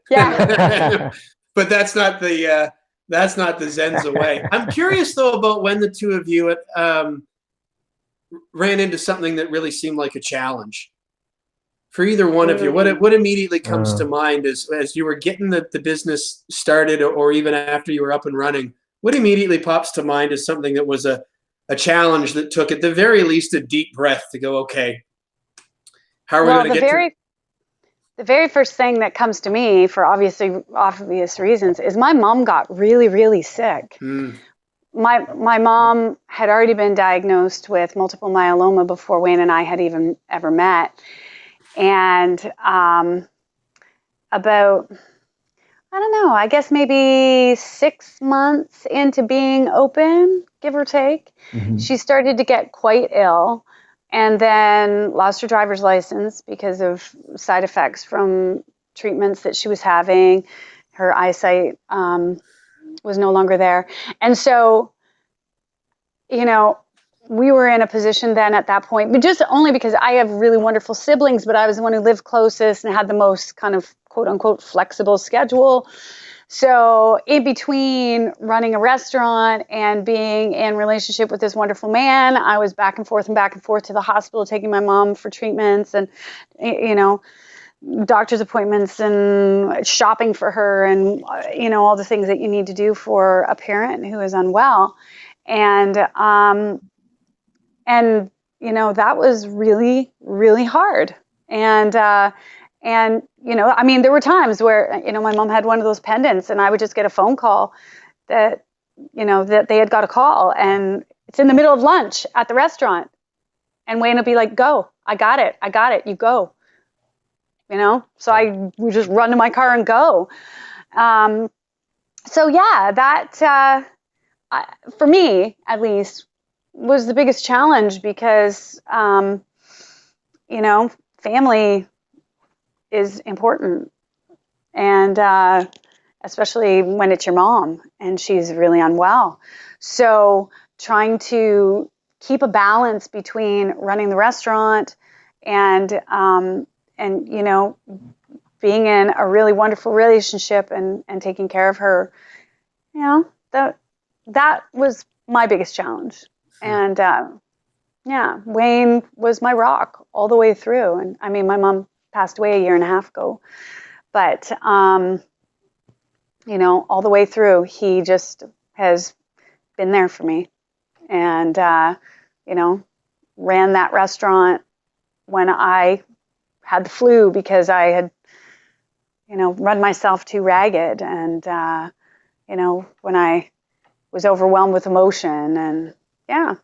Yeah. But that's not the Zen'za way. I'm curious though about when the two of you ran into something that really seemed like a challenge for either one of you. What immediately comes to mind as you were getting the business started, or even after you were up and running? What immediately pops to mind as something that was a challenge that took, at the very least, a deep breath to go, okay, how are we going to get the very first thing that comes to me, for obvious reasons, is my mom got really, really sick. My mom had already been diagnosed with multiple myeloma before Wayne and I had even ever met. And about, I don't know, I guess maybe 6 months into being open, give or take, she started to get quite ill, and then lost her driver's license because of side effects from treatments that she was having. Her eyesight was no longer there. And so, you know, we were in a position then at that point, but just only because I have really wonderful siblings, but I was the one who lived closest and had the most kind of quote unquote flexible schedule. So in between running a restaurant and being in relationship with this wonderful man, I was back and forth to the hospital, taking my mom for treatments and, you know, doctor's appointments and shopping for her and, you know, all the things that you need to do for a parent who is unwell. And, you know, that was really, really hard. And, you know, I mean, there were times where, you know, my mom had one of those pendants and I would just get a phone call that, you know, that they had got a call and it's in the middle of lunch at the restaurant. And Wayne would be like, go, I got it, you go. You know, so I would just run to my car and go. So yeah, that, for me, at least, was the biggest challenge because, you know, family is important. And especially when it's your mom and she's really unwell. So trying to keep a balance between running the restaurant and you know, being in a really wonderful relationship and taking care of her, you know, that was my biggest challenge. And yeah, Wayne was my rock all the way through. And I mean, my mom passed away a year and a half ago, but you know, all the way through, he just has been there for me. And you know, ran that restaurant when I had the flu because I had, you know, run myself too ragged. And, you know, when I was overwhelmed with emotion and yeah,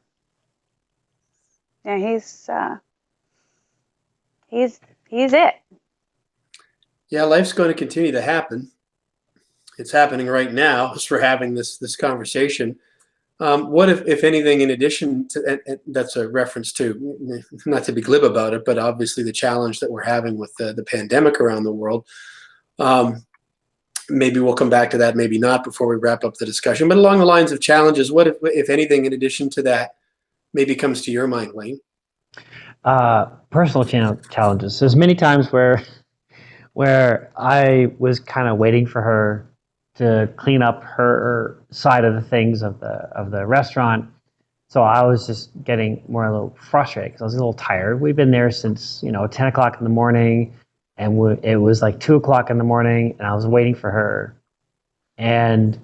he's it. Yeah, life's going to continue to happen. It's happening right now as we're having this conversation. What if anything, in addition to, and that's a reference to, not to be glib about it, but obviously the challenge that we're having with the pandemic around the world. Maybe we'll come back to that, maybe not before we wrap up the discussion, but along the lines of challenges, what if anything, in addition to that, maybe comes to your mind, Wayne? Personal challenges. There's many times where I was kind of waiting for her to clean up her side of the things of the restaurant. So I was just getting more a little frustrated because I was a little tired. We've been there since, you know, 10 o'clock in the morning and it was like 2 o'clock in the morning and I was waiting for her. And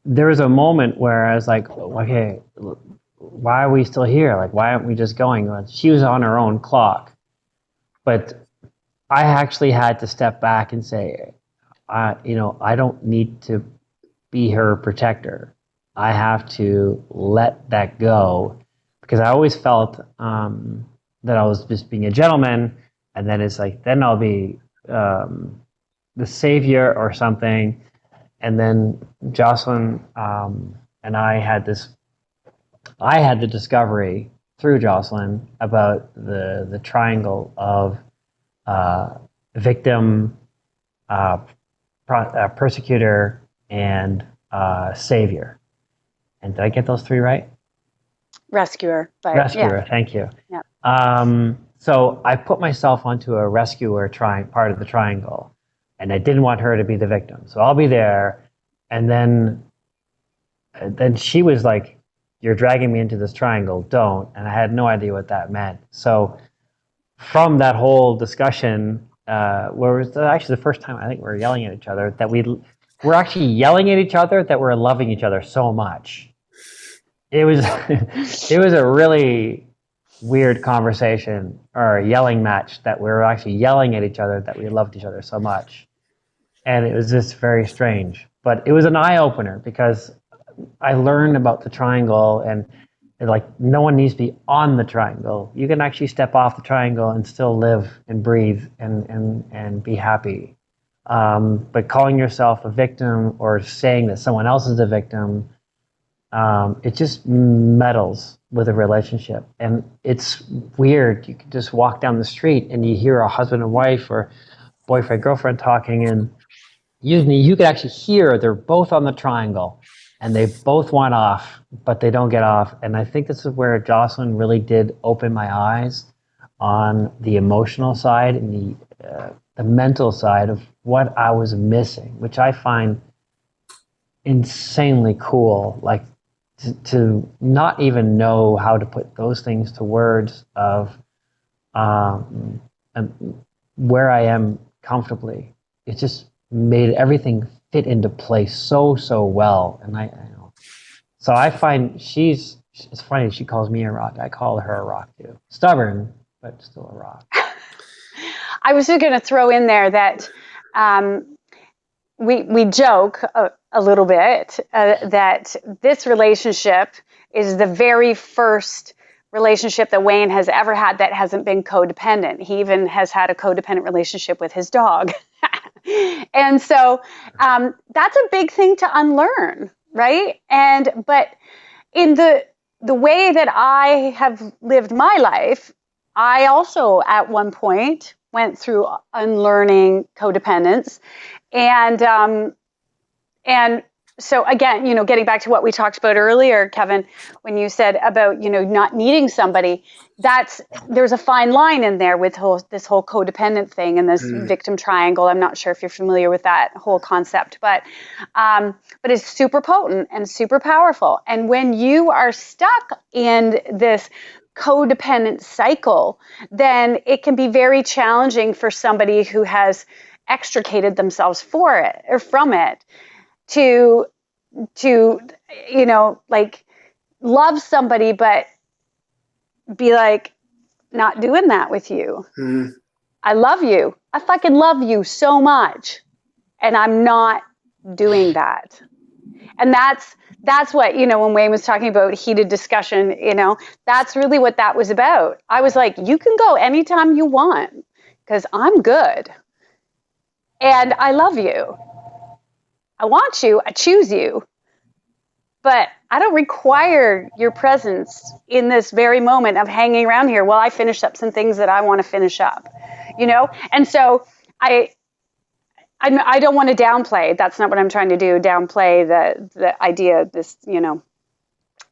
there was a moment where I was like, okay, why are we still here? Like, why aren't we just going? She was on her own clock. But I actually had to step back and say, you know, I don't need to be her protector. I have to let that go because I always felt that I was just being a gentleman, and then it's like, then I'll be the savior or something. And then Jocelyn and I had the discovery through Jocelyn about the triangle of victim, persecutor, and savior. And did I get those three right? Rescuer. But Rescuer, yeah. thank you. Yeah. So I put myself onto a rescuer part of the triangle, and I didn't want her to be the victim. So I'll be there, and then she was like, "You're dragging me into this triangle. Don't." And I had no idea what that meant. So from that whole discussion, where it was actually the first time I think we were yelling at each other, that we're actually yelling at each other that we're loving each other so much. It was it was a really weird conversation or a yelling match that we were actually yelling at each other that we loved each other so much. And it was just very strange. But it was an eye-opener because I learned about the triangle and like no one needs to be on the triangle. You can actually step off the triangle and still live and breathe and be happy. But calling yourself a victim or saying that someone else is a victim, it just meddles with a relationship. And it's weird. You can just walk down the street and you hear a husband and wife or boyfriend, girlfriend talking, and you could actually hear they're both on the triangle and they both want off, but they don't get off. And I think this is where Jocelyn really did open my eyes on the emotional side and the mental side of what I was missing, which I find insanely cool. Like to not even know how to put those things to words of where I am comfortably. It just made everything fit into place so well. And so I find it's funny, she calls me a rock. I call her a rock too. Stubborn, but still a rock. I was just going to throw in there that we joke a little bit that this relationship is the very first relationship that Wayne has ever had that hasn't been codependent. He even has had a codependent relationship with his dog. And so that's a big thing to unlearn, right? But in the way that I have lived my life, I also at one point went through unlearning codependence. And so again, getting back to what we talked about earlier, Kevin, when you said about, not needing somebody, there's a fine line in there with this whole codependent thing and this victim triangle. I'm not sure if you're familiar with that whole concept, but it's super potent and super powerful. And when you are stuck in this codependent cycle, then it can be very challenging for somebody who has extricated themselves from it to love somebody, but be like, not doing that with you. I love you. I fucking love you so much. And I'm not doing that. And that's what, when Wayne was talking about heated discussion, that's really what that was about. I was like, you can go anytime you want because I'm good. And I love you. I want you. I choose you. But I don't require your presence in this very moment of hanging around here while I finish up some things that I want to finish up, And so I don't want to downplay. That's not what I'm trying to do. Downplay the idea of this,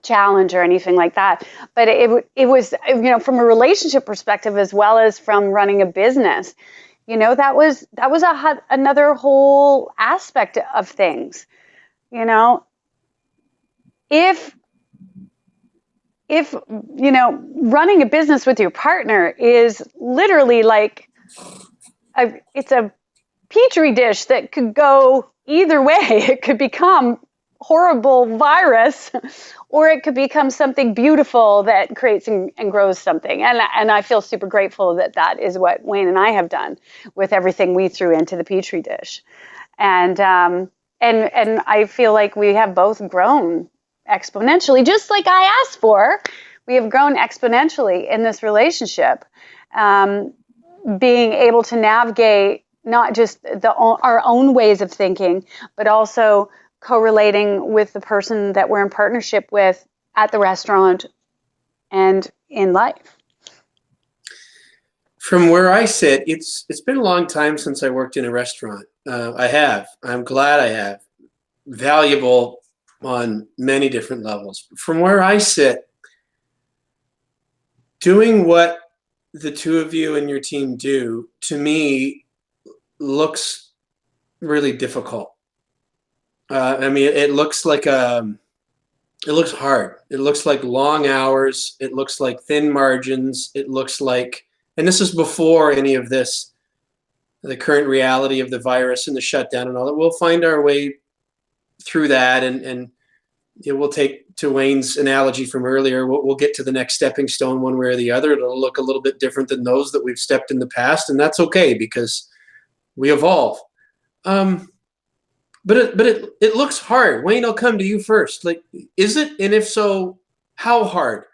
challenge or anything like that. But it was, from a relationship perspective as well as from running a business, that was another whole aspect of things, If running a business with your partner is literally like it's a petri dish that could go either way. It could become horrible virus, or it could become something beautiful that creates and grows something. And I feel super grateful that is what Wayne and I have done with everything we threw into the petri dish. And I feel like we have both grown exponentially, just like I asked for. We have grown exponentially in this relationship, being able to navigate not just our own ways of thinking, but also correlating with the person that we're in partnership with at the restaurant and in life. From where I sit, it's been a long time since I worked in a restaurant. I have. I'm glad I have. Valuable on many different levels. From where I sit, doing what the two of you and your team do, to me, looks really difficult. It looks like it looks hard. It looks like long hours. It looks like thin margins. It looks like, and this is before any of this, the current reality of the virus and the shutdown and all that. We'll find our way through that, and we'll take, to Wayne's analogy from earlier, we'll get to the next stepping stone one way or the other. It'll look a little bit different than those that we've stepped in the past, and that's okay because we evolve. But it looks hard. Wayne, I'll come to you first. Like, is it? And if so, how hard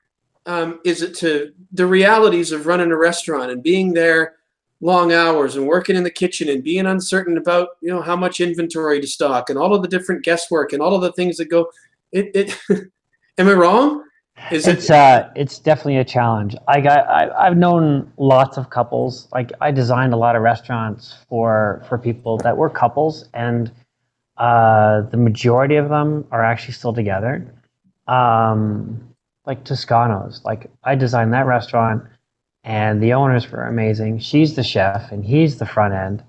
is it to the realities of running a restaurant and being there long hours and working in the kitchen and being uncertain about, how much inventory to stock and all of the different guesswork and all of the things that go, am I wrong? Is it? It's definitely a challenge. I've known lots of couples. Like I designed a lot of restaurants for people that were couples, and the majority of them are actually still together. Like Toscano's. Like I designed that restaurant, and the owners were amazing. She's the chef, and he's the front end,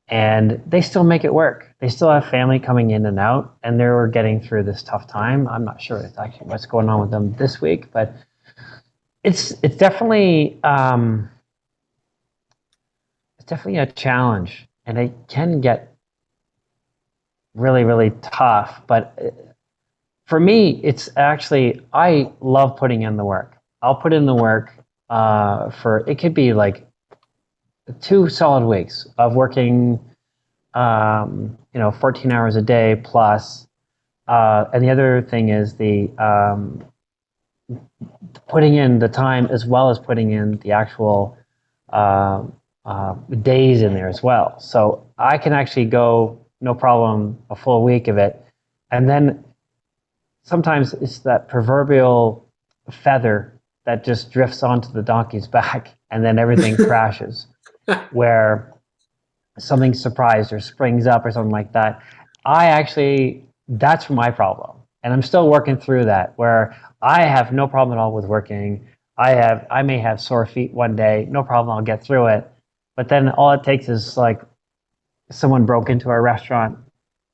and they still make it work. They still have family coming in and out, and they're getting through this tough time. I'm not sure actually what's going on with them this week, but it's definitely a challenge, and it can get really really tough. But for me, it's actually I love putting in the work. I'll put in the work for it could be like 2 solid weeks of working 14 hours a day plus. And the other thing is the putting in the time as well as putting in the actual days in there as well. So I can actually go, no problem, a full week of it. And then sometimes it's that proverbial feather that just drifts onto the donkey's back and then everything crashes where something's surprised or springs up or something like that. That's my problem. And I'm still working through that where I have no problem at all with working. I may have sore feet one day, no problem, I'll get through it. But then all it takes is like someone broke into our restaurant,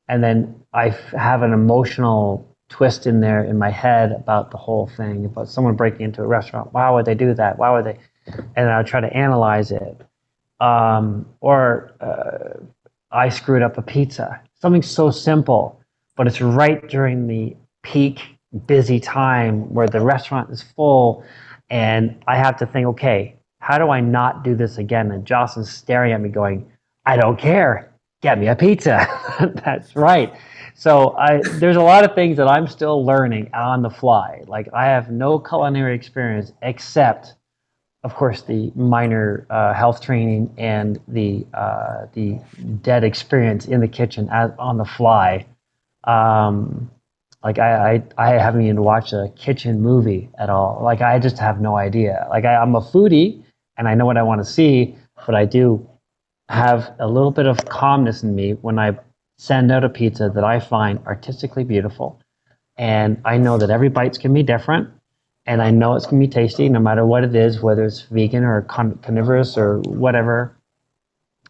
and then I have an emotional twist in there in my head about the whole thing, about someone breaking into a restaurant. Why would they do that? Why would they? And I'll try to analyze it. Or I screwed up a pizza. Something so simple, but it's right during the peak busy time where the restaurant is full, and I have to think, okay, how do I not do this again? And Jocelyn's staring at me going, I don't care. Get me a pizza. That's right. So there's a lot of things that I'm still learning on the fly. Like I have no culinary experience except, of course, the minor health training and the dead experience in the kitchen on the fly. Like I haven't even watched a kitchen movie at all. Like I just have no idea. Like I'm a foodie and I know what I want to see, but I do have a little bit of calmness in me when I send out a pizza that I find artistically beautiful. And I know that every bite's can be different. And I know it's going to be tasty no matter what it is, whether it's vegan or carnivorous or whatever,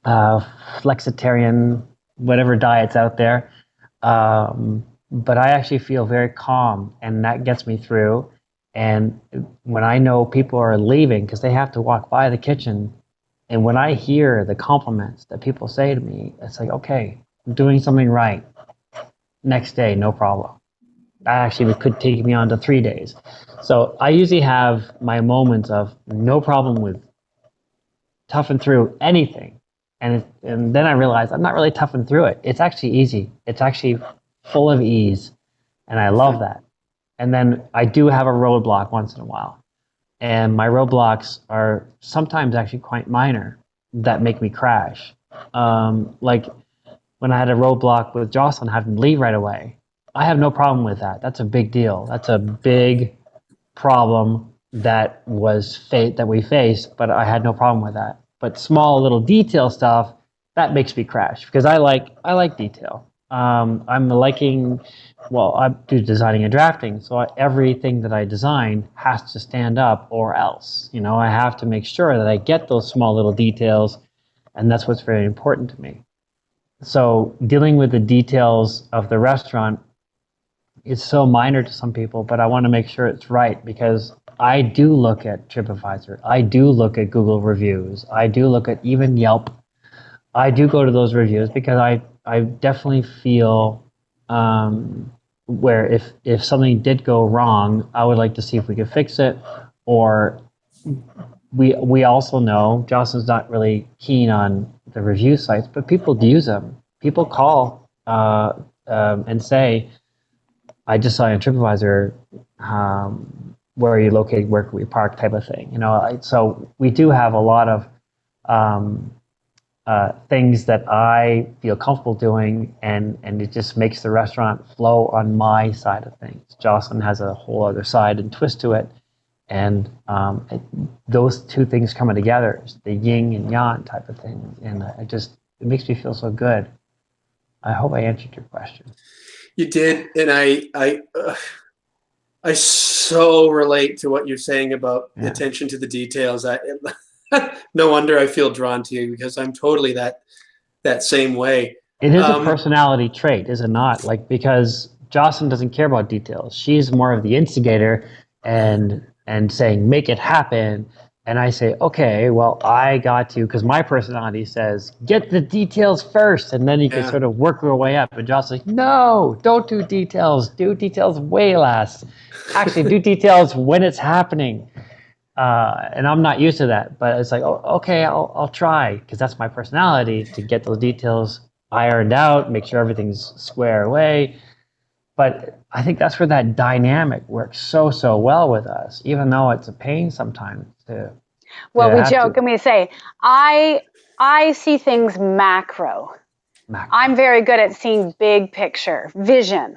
flexitarian, whatever diet's out there. But I actually feel very calm, and that gets me through. And when I know people are leaving because they have to walk by the kitchen, and when I hear the compliments that people say to me, it's like, okay, I'm doing something right. Next day, no problem. That actually could take me on to 3 days. So I usually have my moments of no problem with toughing through anything. And then I realize I'm not really toughing through it. It's actually easy. It's actually full of ease. And I love that. And then I do have a roadblock once in a while. And my roadblocks are sometimes actually quite minor that make me crash. Like when I had a roadblock with Jocelyn having to leave right away. I have no problem with that. That's a big deal. That's a big problem that we faced, but I had no problem with that. But small little detail stuff that makes me crash because I like detail. I'm I do designing and drafting, so everything that I design has to stand up or else. I have to make sure that I get those small little details, and that's what's very important to me. So dealing with the details of the restaurant is so minor to some people, but I want to make sure it's right because I do look at TripAdvisor. I do look at Google reviews. I do look at even Yelp. I do go to those reviews because I definitely feel where if something did go wrong, I would like to see if we could fix it. Or we also know Jocelyn's not really keen on the review sites, but people do use them. People call and say, I just saw you on TripAdvisor, where are you located, where can we park type of thing. So we do have a lot of things that I feel comfortable doing, and it just makes the restaurant flow on my side of things. Jocelyn has a whole other side and twist to it, and those two things coming together, the yin and yang type of thing, and it makes me feel so good. I hope I answered your question. You did, and I so relate to what you're saying about attention to the details. No wonder I feel drawn to you, because I'm totally that same way. It is a personality trait, is it not? Like, because Jocelyn doesn't care about details. She's more of the instigator and saying, make it happen. And I say, okay, well, I got to, because my personality says, get the details first, and then you can sort of work your way up. And Jocelyn's like, no, don't do details. Do details way last. Actually, do details when it's happening. And I'm not used to that, but it's like, oh, okay, I'll try, because that's my personality, to get those details ironed out, make sure everything's square away. But I think that's where that dynamic works so well with us, even though it's a pain sometimes to. Well, we joke and we say, I see things macro. I'm very good at seeing big picture, vision.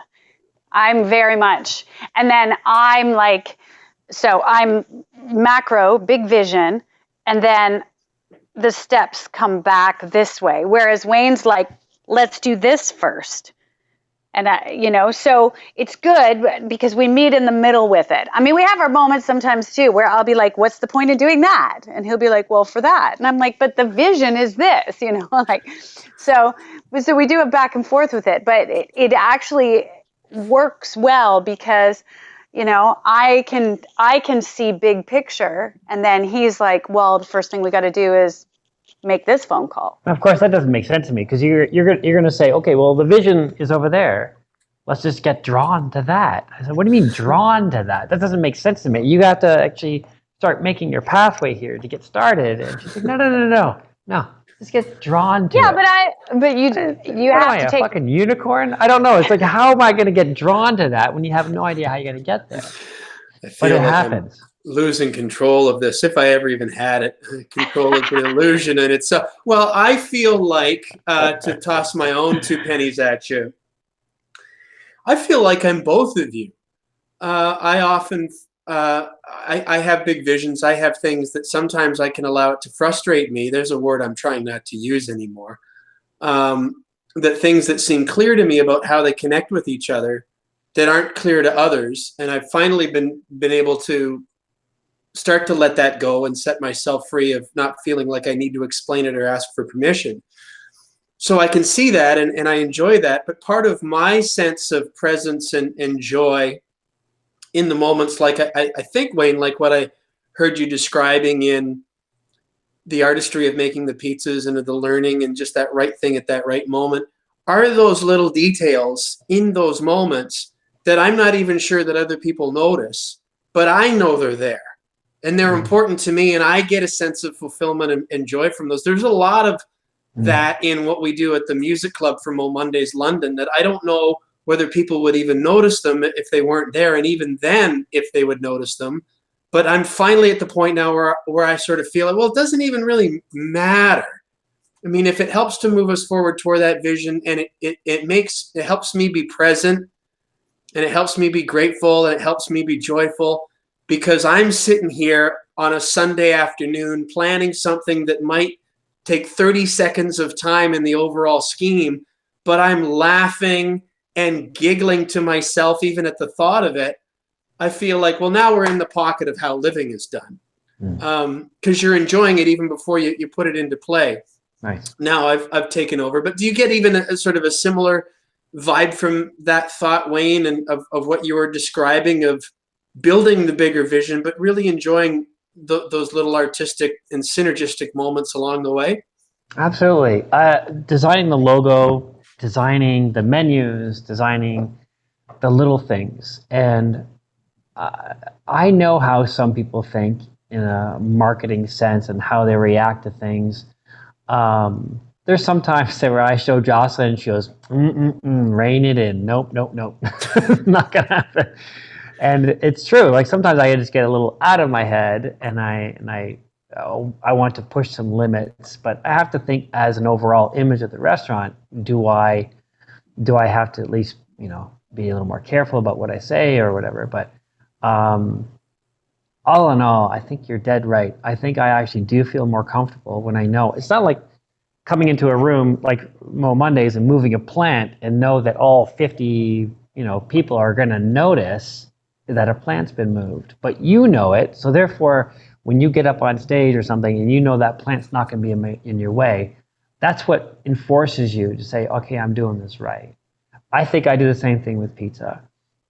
I'm very much. And then I'm like, so I'm macro, big vision, and then the steps come back this way. Whereas Wayne's like, let's do this first. And, so it's good because we meet in the middle with it. I mean, we have our moments sometimes too, where I'll be like, what's the point of doing that? And he'll be like, well, for that. And I'm like, but the vision is this, like, so we do it back and forth with it, but it actually works well because, I can see big picture. And then he's like, well, the first thing we got to do is make this phone call. Of course, that doesn't make sense to me, because you're going to say, okay, well, the vision is over there. Let's just get drawn to that. I said, what do you mean drawn to that? That doesn't make sense to me. You have to actually start making your pathway here to get started. And she's like, no. Just get drawn to it. But you have to take a fucking unicorn. I don't know. It's like, how am I going to get drawn to that when you have no idea how you're going to get there? But it happens. Losing control of this, if I ever even had it. Control of the illusion, and it's well, I feel like, to toss my own two pennies at you, I feel like I'm both of you. I often I have big visions. I have things that sometimes I can allow it to frustrate me. There's a word I'm trying not to use anymore. That things that seem clear to me about how they connect with each other that aren't clear to others, and I've finally been able to start to let that go and set myself free of not feeling like I need to explain it or ask for permission. So I can see that, and I enjoy that. But part of my sense of presence and joy in the moments, like I think, Wayne, like what I heard you describing in the artistry of making the pizzas and of the learning and just that right thing at that right moment, are those little details in those moments that I'm not even sure that other people notice, but I know they're there. And they're important to me, and I get a sense of fulfillment and joy from those. There's a lot of that in what we do at the music club for Mo Mondays London that I don't know whether people would even notice them if they weren't there, and even then, if they would notice them. But I'm finally at the point now where I sort of feel like, well, it doesn't even really matter. I mean, if it helps to move us forward toward that vision, and it helps me be present, and it helps me be grateful, and it helps me be joyful, because I'm sitting here on a Sunday afternoon planning something that might take 30 seconds of time in the overall scheme, but I'm laughing and giggling to myself even at the thought of it. I feel like, well, now we're in the pocket of how living is done, because you're enjoying it even before you put it into play. Nice. Now I've taken over. But do you get even a sort of a similar vibe from that thought, Wayne, and of what you were describing of building the bigger vision, but really enjoying those little artistic and synergistic moments along the way? Absolutely. Designing the logo, designing the menus, designing the little things. And I know how some people think in a marketing sense and how they react to things. There's sometimes where I show Jocelyn and she goes, rein it in. Nope. Not going to happen. And it's true. Like sometimes I just get a little out of my head, and I I want to push some limits, but I have to think as an overall image of the restaurant. Do I have to at least, be a little more careful about what I say or whatever? But all in all, I think you're dead right. I think I actually do feel more comfortable when I know it's not like coming into a room like Mo Mondays and moving a plant and know that all 50, people are going to notice that a plant's been moved, but you know it. So therefore, when you get up on stage or something and you know that plant's not going to be in your way, that's what enforces you to say, okay, I'm doing this right. I think I do the same thing with pizza.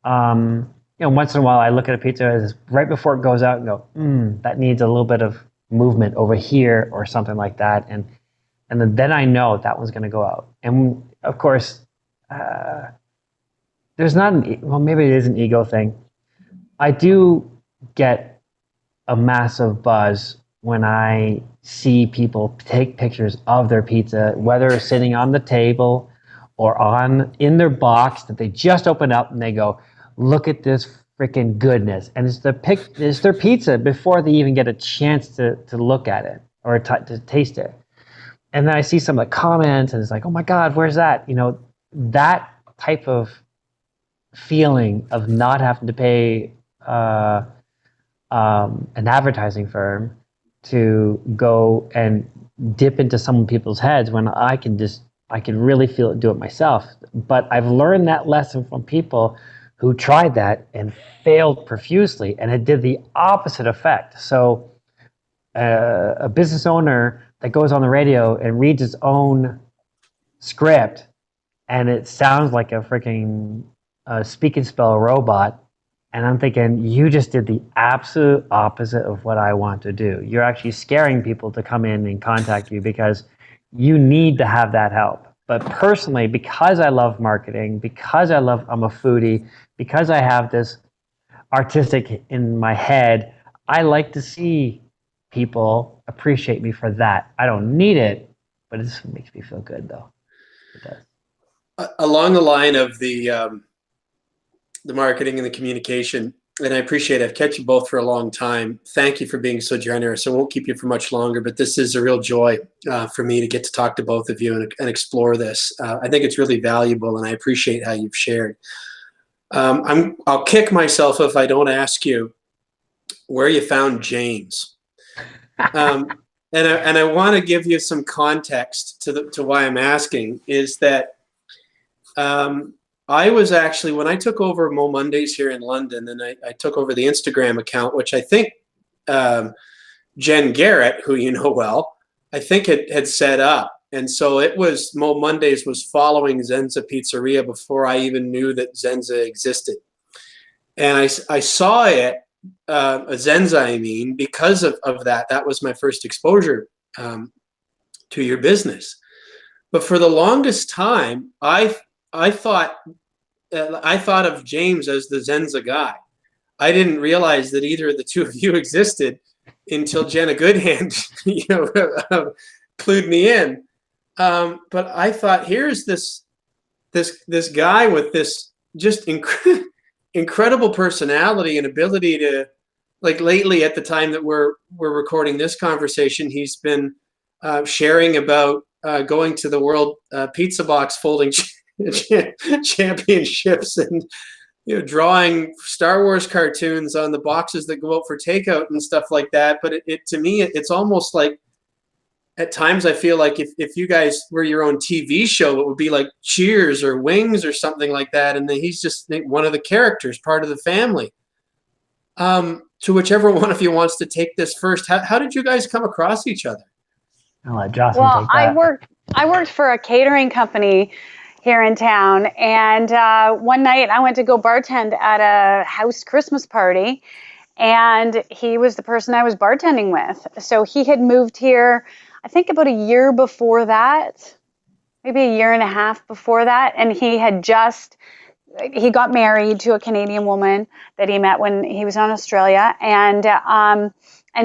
Once in a while I look at a pizza right before it goes out and go, that needs a little bit of movement over here or something like that. And then I know that one's going to go out. And of course, there's not maybe it is an ego thing. I do get a massive buzz when I see people take pictures of their pizza, whether sitting on the table or in their box that they just opened up, and they go, "Look at this freaking goodness!" And it's their pizza before they even get a chance to look at it or to taste it. And then I see some of the comments, and it's like, "Oh my God, where's that?" That type of feeling of not having to pay an advertising firm to go and dip into some people's heads when I can really feel it, do it myself. But I've learned that lesson from people who tried that and failed profusely, and it did the opposite effect. So a business owner that goes on the radio and reads his own script and it sounds like a freaking speak and spell robot. And I'm thinking, you just did the absolute opposite of what I want to do. You're actually scaring people to come in and contact you because you need to have that help. But personally, because I love marketing, because I'm a foodie, because I have this artistic in my head, I like to see people appreciate me for that. I don't need it, but it just makes me feel good, though. It does. Along the line of the marketing and the communication, and I appreciate I've kept you both for a long time. Thank you for being so generous. I won't keep you for much longer, but this is a real joy for me to get to talk to both of you and explore this. I think it's really valuable, and I appreciate how you've shared. I'll kick myself if I don't ask you where you found James. And I want to give you some context to why I'm asking is that I was actually, when I took over Mo Mondays here in London, and I took over the Instagram account, which I think Jen Garrett, who you know well, I think had set up. And so it was, Mo Mondays was following Zen'za Pizzeria before I even knew that Zen'za existed. And I saw it, Zen'za, I mean, because of that. That was my first exposure to your business. But for the longest time, I thought of James as the Zen'za guy. I didn't realize that either of the two of you existed until Jenna Goodhand, clued me in. But I thought, here's this guy with this just incredible personality and ability to, like, lately at the time that we're recording this conversation, he's been sharing about going to the World Pizza Box folding championships and drawing Star Wars cartoons on the boxes that go out for takeout and stuff like that. But it to me, it's almost like at times I feel like if you guys were your own TV show, it would be like Cheers or Wings or something like that. And then he's just one of the characters, part of the family. To whichever one of you wants to take this first, how did you guys come across each other? I'll let Jocelyn take that. I worked for a catering company here in town, and one night I went to go bartend at a house Christmas party, and he was the person I was bartending with. So he had moved here, I think about a year before that, maybe a year and a half before that, and he got married to a Canadian woman that he met when he was in Australia, and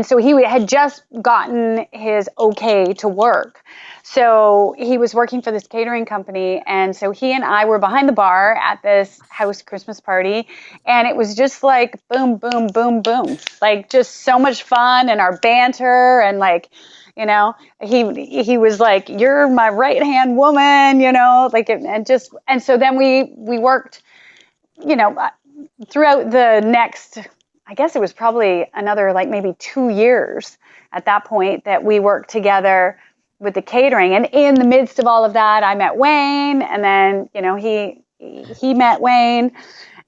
so he had just gotten his okay to work. So he was working for this catering company. And so he and I were behind the bar at this house Christmas party. And it was just like boom, boom, boom, boom. Like just so much fun and our banter and like, you know, he was like, "You're my right hand woman," you know, like, and so then we worked, you know, throughout the next, I guess it was probably another like maybe 2 years at that point that we worked together with the catering. And in the midst of all of that, I met Wayne, and then, you know, he met Wayne,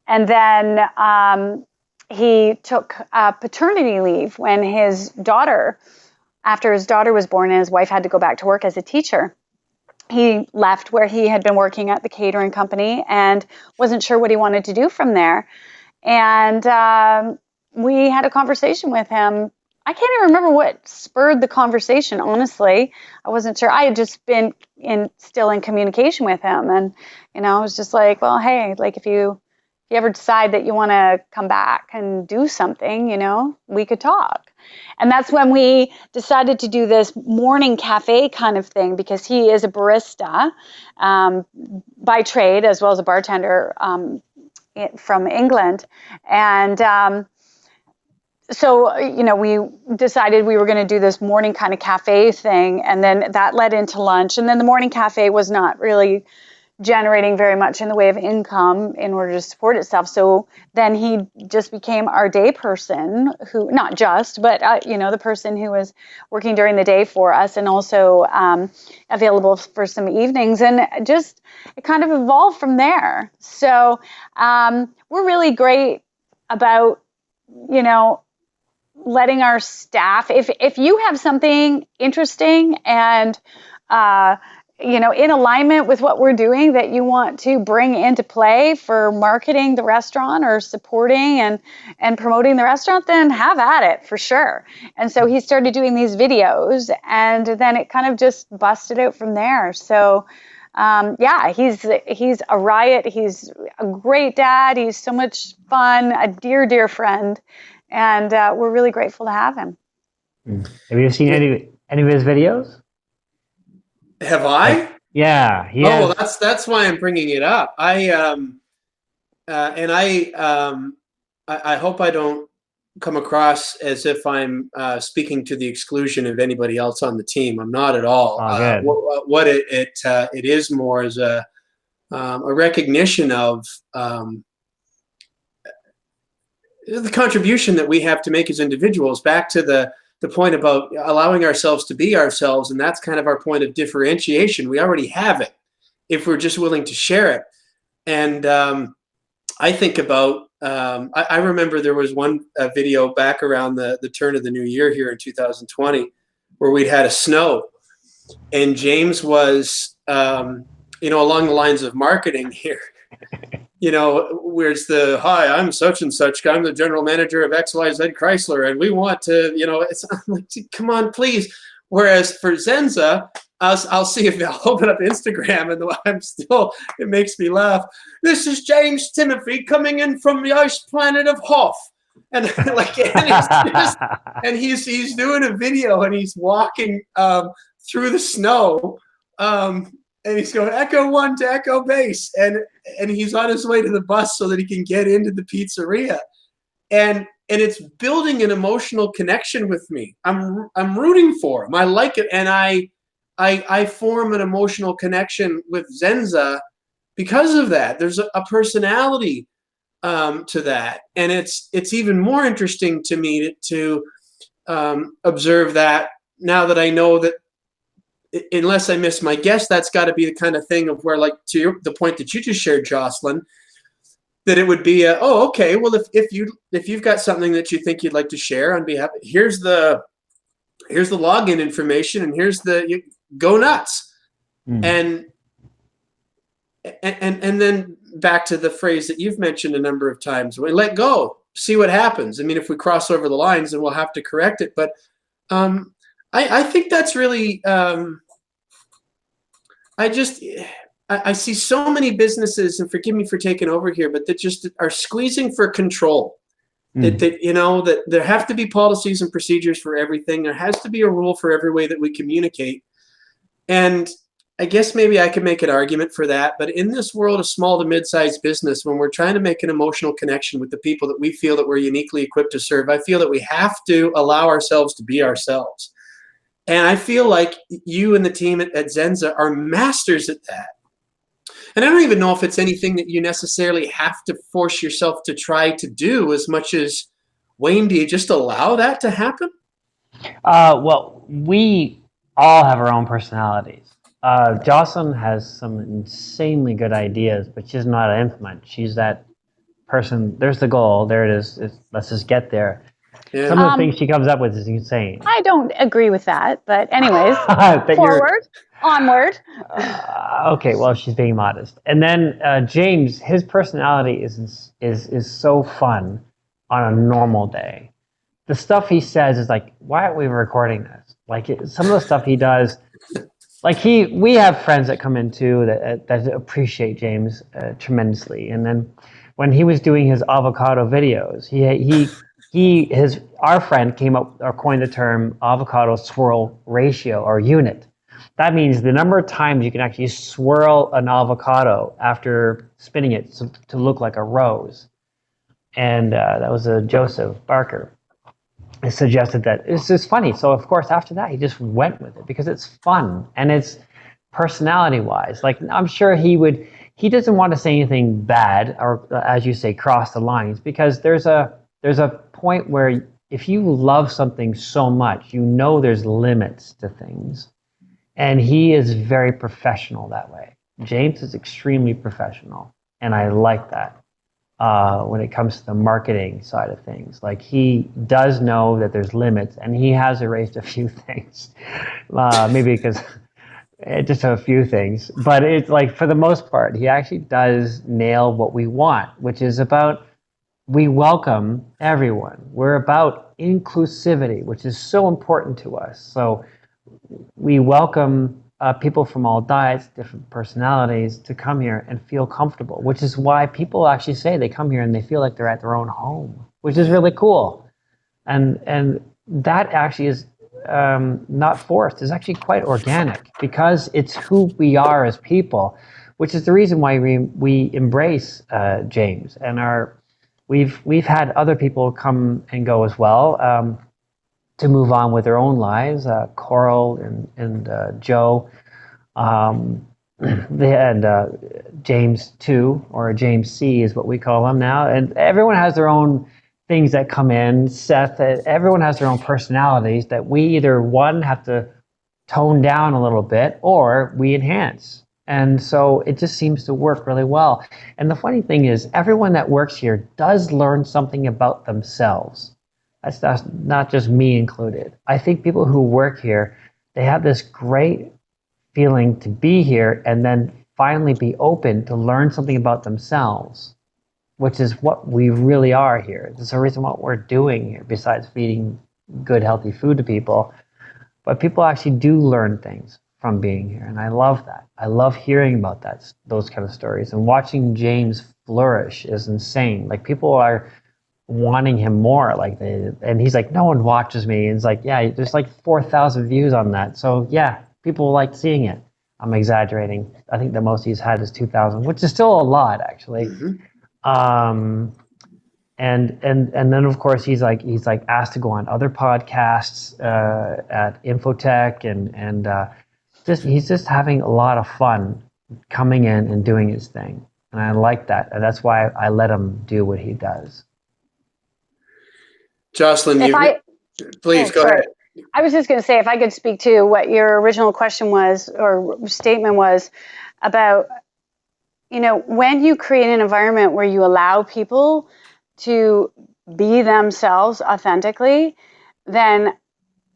and then he took paternity leave when after his daughter was born and his wife had to go back to work as a teacher. He left where he had been working at the catering company and wasn't sure what he wanted to do from there. And we had a conversation with him. I can't even remember what spurred the conversation, honestly. I wasn't sure. I had just been still in communication with him. And, you know, I was just like, well, hey, like if you ever decide that you want to come back and do something, you know, we could talk. And that's when we decided to do this morning cafe kind of thing, because he is a barista by trade as well as a bartender from England. And so, you know, we decided we were going to do this morning kind of cafe thing. And then that led into lunch. And then the morning cafe was not really generating very much in the way of income in order to support itself. So then he just became our day person, who, not just, but, you know, the person who was working during the day for us and also available for some evenings. And just, it kind of evolved from there. So we're really great about, you know, letting our staff, if you have something interesting and, you know, in alignment with what we're doing that you want to bring into play for marketing the restaurant or supporting and promoting the restaurant, then have at it for sure. And so he started doing these videos, and then it kind of just busted out from there. So yeah, he's a riot. He's a great dad. He's so much fun, a dear, dear friend. And we're really grateful to have him. Have you seen any of his videos? Have I? Like, yeah. Well, that's why I'm bringing it up. I hope I don't come across as if I'm speaking to the exclusion of anybody else on the team. I'm not at all. Good. What it is more is a recognition of the contribution that we have to make as individuals, back to the point about allowing ourselves to be ourselves. And that's kind of our point of differentiation. We already have it if we're just willing to share it. And I think about, I remember there was one video back around the turn of the new year here in 2020 where we'd had a snow, and James was, you know, along the lines of marketing here. You know, where's the, hi, I'm such and such. I'm the general manager of XYZ Chrysler, and we want to, you know, I'm like, come on, please. Whereas for Zen'za, I'll see if they'll open up Instagram, and it makes me laugh. This is James Timothy coming in from the ice planet of Hoth. And like, and he's doing a video, and he's walking through the snow. And he's going Echo 1 to Echo Base, and he's on his way to the bus so that he can get into the pizzeria, and it's building an emotional connection with me. I'm rooting for him. I like it, and I form an emotional connection with Zen'za because of that. There's a personality to that, and it's even more interesting to me to observe that now that I know that. Unless I miss my guess, that's got to be the kind of thing of where, like, the point that you just shared, Jocelyn, that it would be, oh, okay, well, if you've got something that you think you'd like to share on behalf, here's the login information, and here's go nuts, and then back to the phrase that you've mentioned a number of times: let go, see what happens. I mean, if we cross over the lines, then we'll have to correct it, but. I think that's really, I see so many businesses, and forgive me for taking over here, but that just are squeezing for control. That you know, that there have to be policies and procedures for everything. There has to be a rule for every way that we communicate. And I guess maybe I could make an argument for that. But in this world of small to mid-sized business, when we're trying to make an emotional connection with the people that we feel that we're uniquely equipped to serve, I feel that we have to allow ourselves to be ourselves. And I feel like you and the team at Zen'za are masters at that. And I don't even know if it's anything that you necessarily have to force yourself to try to do as much as, Wayne, do you just allow that to happen? Well, we all have our own personalities. Jocelyn has some insanely good ideas, but she's not an implement. She's that person. There's the goal. There it is. Let's just get there. Yeah. Some of the things she comes up with is insane. I don't agree with that, but anyways, That forward, onward. Okay, well, she's being modest. And then James, his personality is so fun on a normal day. The stuff he says is like, why aren't we recording this? Like some of the stuff he does, like we have friends that come in too that appreciate James tremendously. And then when he was doing his avocado videos, our friend came up or coined the term avocado swirl ratio or unit. That means the number of times you can actually swirl an avocado after spinning it to look like a rose. And that was Joseph Barker. It suggested that it's just funny. So of course after that he just went with it because it's fun and it's personality-wise. Like I'm sure he doesn't want to say anything bad or as you say cross the lines because there's a point where if you love something so much, you know there's limits to things. And he is very professional that way. James is extremely professional, and I like that when it comes to the marketing side of things. Like he does know that there's limits, and he has erased a few things, maybe because just a few things. But it's like for the most part, he actually does nail what we want, which is about we welcome everyone. We're about inclusivity, which is so important to us. So we welcome people from all diets, different personalities to come here and feel comfortable, which is why people actually say they come here and they feel like they're at their own home, which is really cool. And that actually is not forced. It's actually quite organic because it's who we are as people, which is the reason why we embrace James. And we've had other people come and go as well. To move on with their own lives, Coral and Joe, they had James 2 or James C is what we call them now, and everyone has their own things that come in. Seth, everyone has their own personalities that we either one have to tone down a little bit or we enhance, and so it just seems to work really well. And the funny thing is, everyone that works here does learn something about themselves. That's not just me included. I think people who work here, they have this great feeling to be here and then finally be open to learn something about themselves, which is what we really are here. There's a reason what we're doing here besides feeding good, healthy food to people. But people actually do learn things from being here, and I love that. I love hearing about those kind of stories. And watching James flourish is insane. Like people are wanting him more, and he's like, no one watches me, and it's like, yeah, there's like 4,000 views on that, so yeah, people like seeing it. I'm exaggerating. I think the most he's had is 2,000, which is still a lot actually. And then of course he's like asked to go on other podcasts at Infotech and he's just having a lot of fun coming in and doing his thing, and I like that, and that's why I let him do what he does. Jocelyn, please go ahead. I was just going to say, if I could speak to what your original question was or statement was about, when you create an environment where you allow people to be themselves authentically, then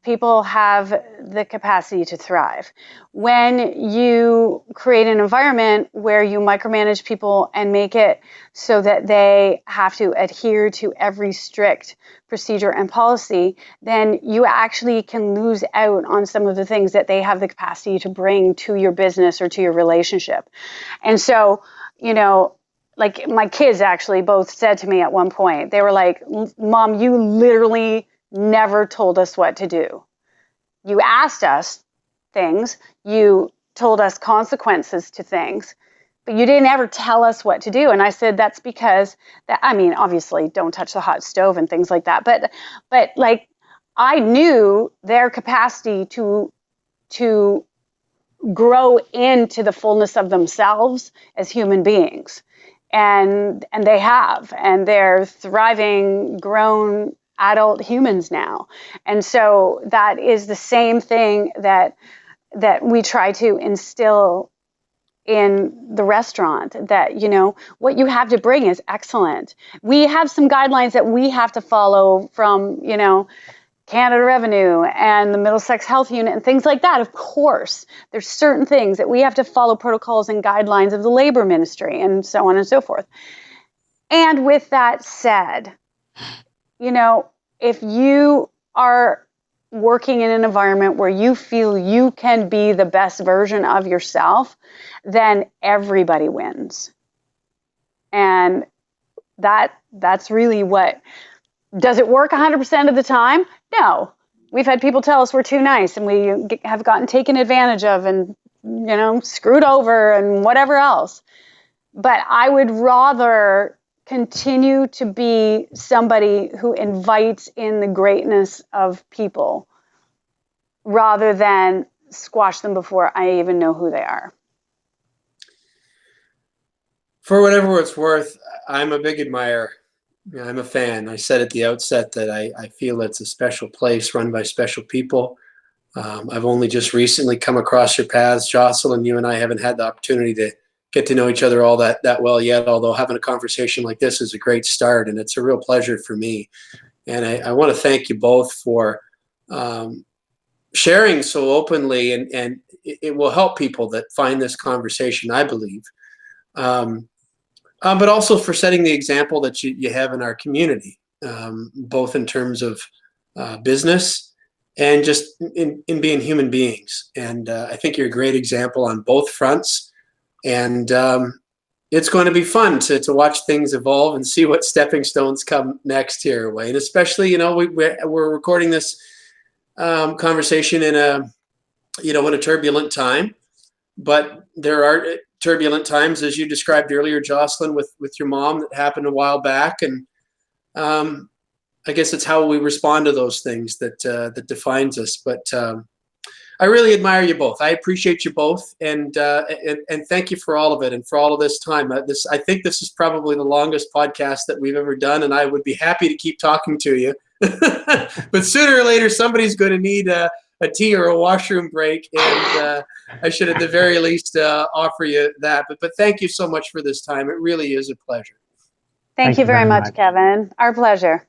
people have the capacity to thrive. When you create an environment where you micromanage people and make it so that they have to adhere to every strict procedure and policy, then you actually can lose out on some of the things that they have the capacity to bring to your business or to your relationship. And so, like my kids actually both said to me at one point, they were like, Mom, you literally never told us what to do. You asked us things. You told us consequences to things, but you didn't ever tell us what to do. And I said, that's because that, I mean, obviously don't touch the hot stove and things like that. But like, I knew their capacity to grow into the fullness of themselves as human beings. And they have, and they're thriving, grown adult humans now. And so that is the same thing that we try to instill in the restaurant, that, you know, what you have to bring is excellent. We have some guidelines that we have to follow from, you know, Canada Revenue and the Middlesex Health Unit and things like that. Of course, there's certain things that we have to follow, protocols and guidelines of the Labor Ministry and so on and so forth. And with that said, you know, if you are working in an environment where you feel you can be the best version of yourself, then everybody wins. And that's really what, does it work 100% of the time? No. We've had people tell us we're too nice, and we have gotten taken advantage of and, you know, screwed over and whatever else. But I would rather continue to be somebody who invites in the greatness of people rather than squash them before I even know who they are. For whatever it's worth, I'm a big admirer. I'm a fan. I said at the outset that I feel it's a special place run by special people. I've only just recently come across your paths, Jocelyn. You and I haven't had the opportunity to get to know each other all that well yet, although having a conversation like this is a great start, and it's a real pleasure for me. And I want to thank you both for sharing so openly, and it will help people that find this conversation, I believe. But also for setting the example that you have in our community, both in terms of business and just in being human beings. And I think you're a great example on both fronts. And it's going to be fun to watch things evolve and see what stepping stones come next here, Wayne. Especially, you know, we're recording this conversation in a turbulent time, but there are turbulent times, as you described earlier, Jocelyn, with your mom, that happened a while back, and I guess it's how we respond to those things that defines us. But I really admire you both. I appreciate you both, and thank you for all of it and for all of this time. I think this is probably the longest podcast that we've ever done, and I would be happy to keep talking to you. But sooner or later, somebody's going to need a tea or a washroom break, and I should at the very least offer you that. But thank you so much for this time. It really is a pleasure. Thank you very much, Kevin. Our pleasure.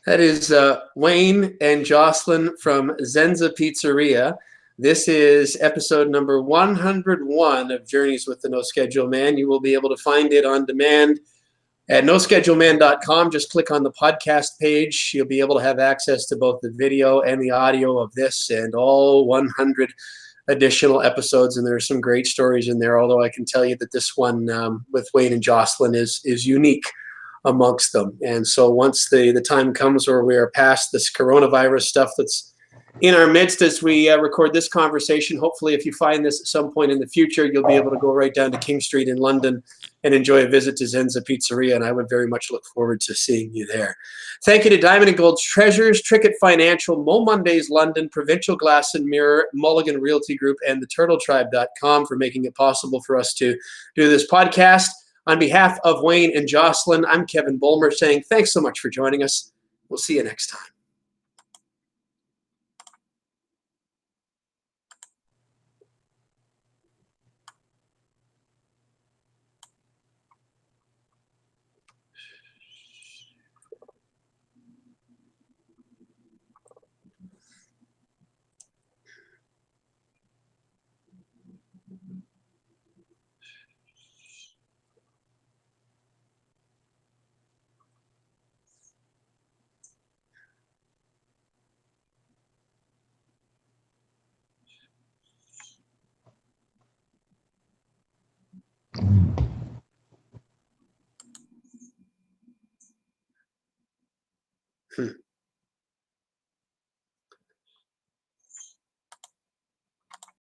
That is Wayne and Jocelyn from Zen'za Pizzeria. This is episode number 101 of Journeys with the No Schedule Man. You will be able to find it on demand at noscheduleman.com. Just click on the podcast page. You'll be able to have access to both the video and the audio of this and all 100 additional episodes. And there are some great stories in there, although I can tell you that this one with Wayne and Jocelyn is unique amongst them. And so once the time comes where we are past this coronavirus stuff that's in our midst as we record this conversation, hopefully if you find this at some point in the future, you'll be able to go right down to King Street in London and enjoy a visit to Zen'za Pizzeria, and I would very much look forward to seeing you there. Thank you to Diamond and Gold Treasures, Trickett Financial, Mo Mondays London, Provincial Glass and Mirror, Mulligan Realty Group, and the TurtleTribe.com for making it possible for us to do this podcast. On behalf of Wayne and Jocelyn, I'm Kevin Bulmer saying thanks so much for joining us. We'll see you next time. Hmm.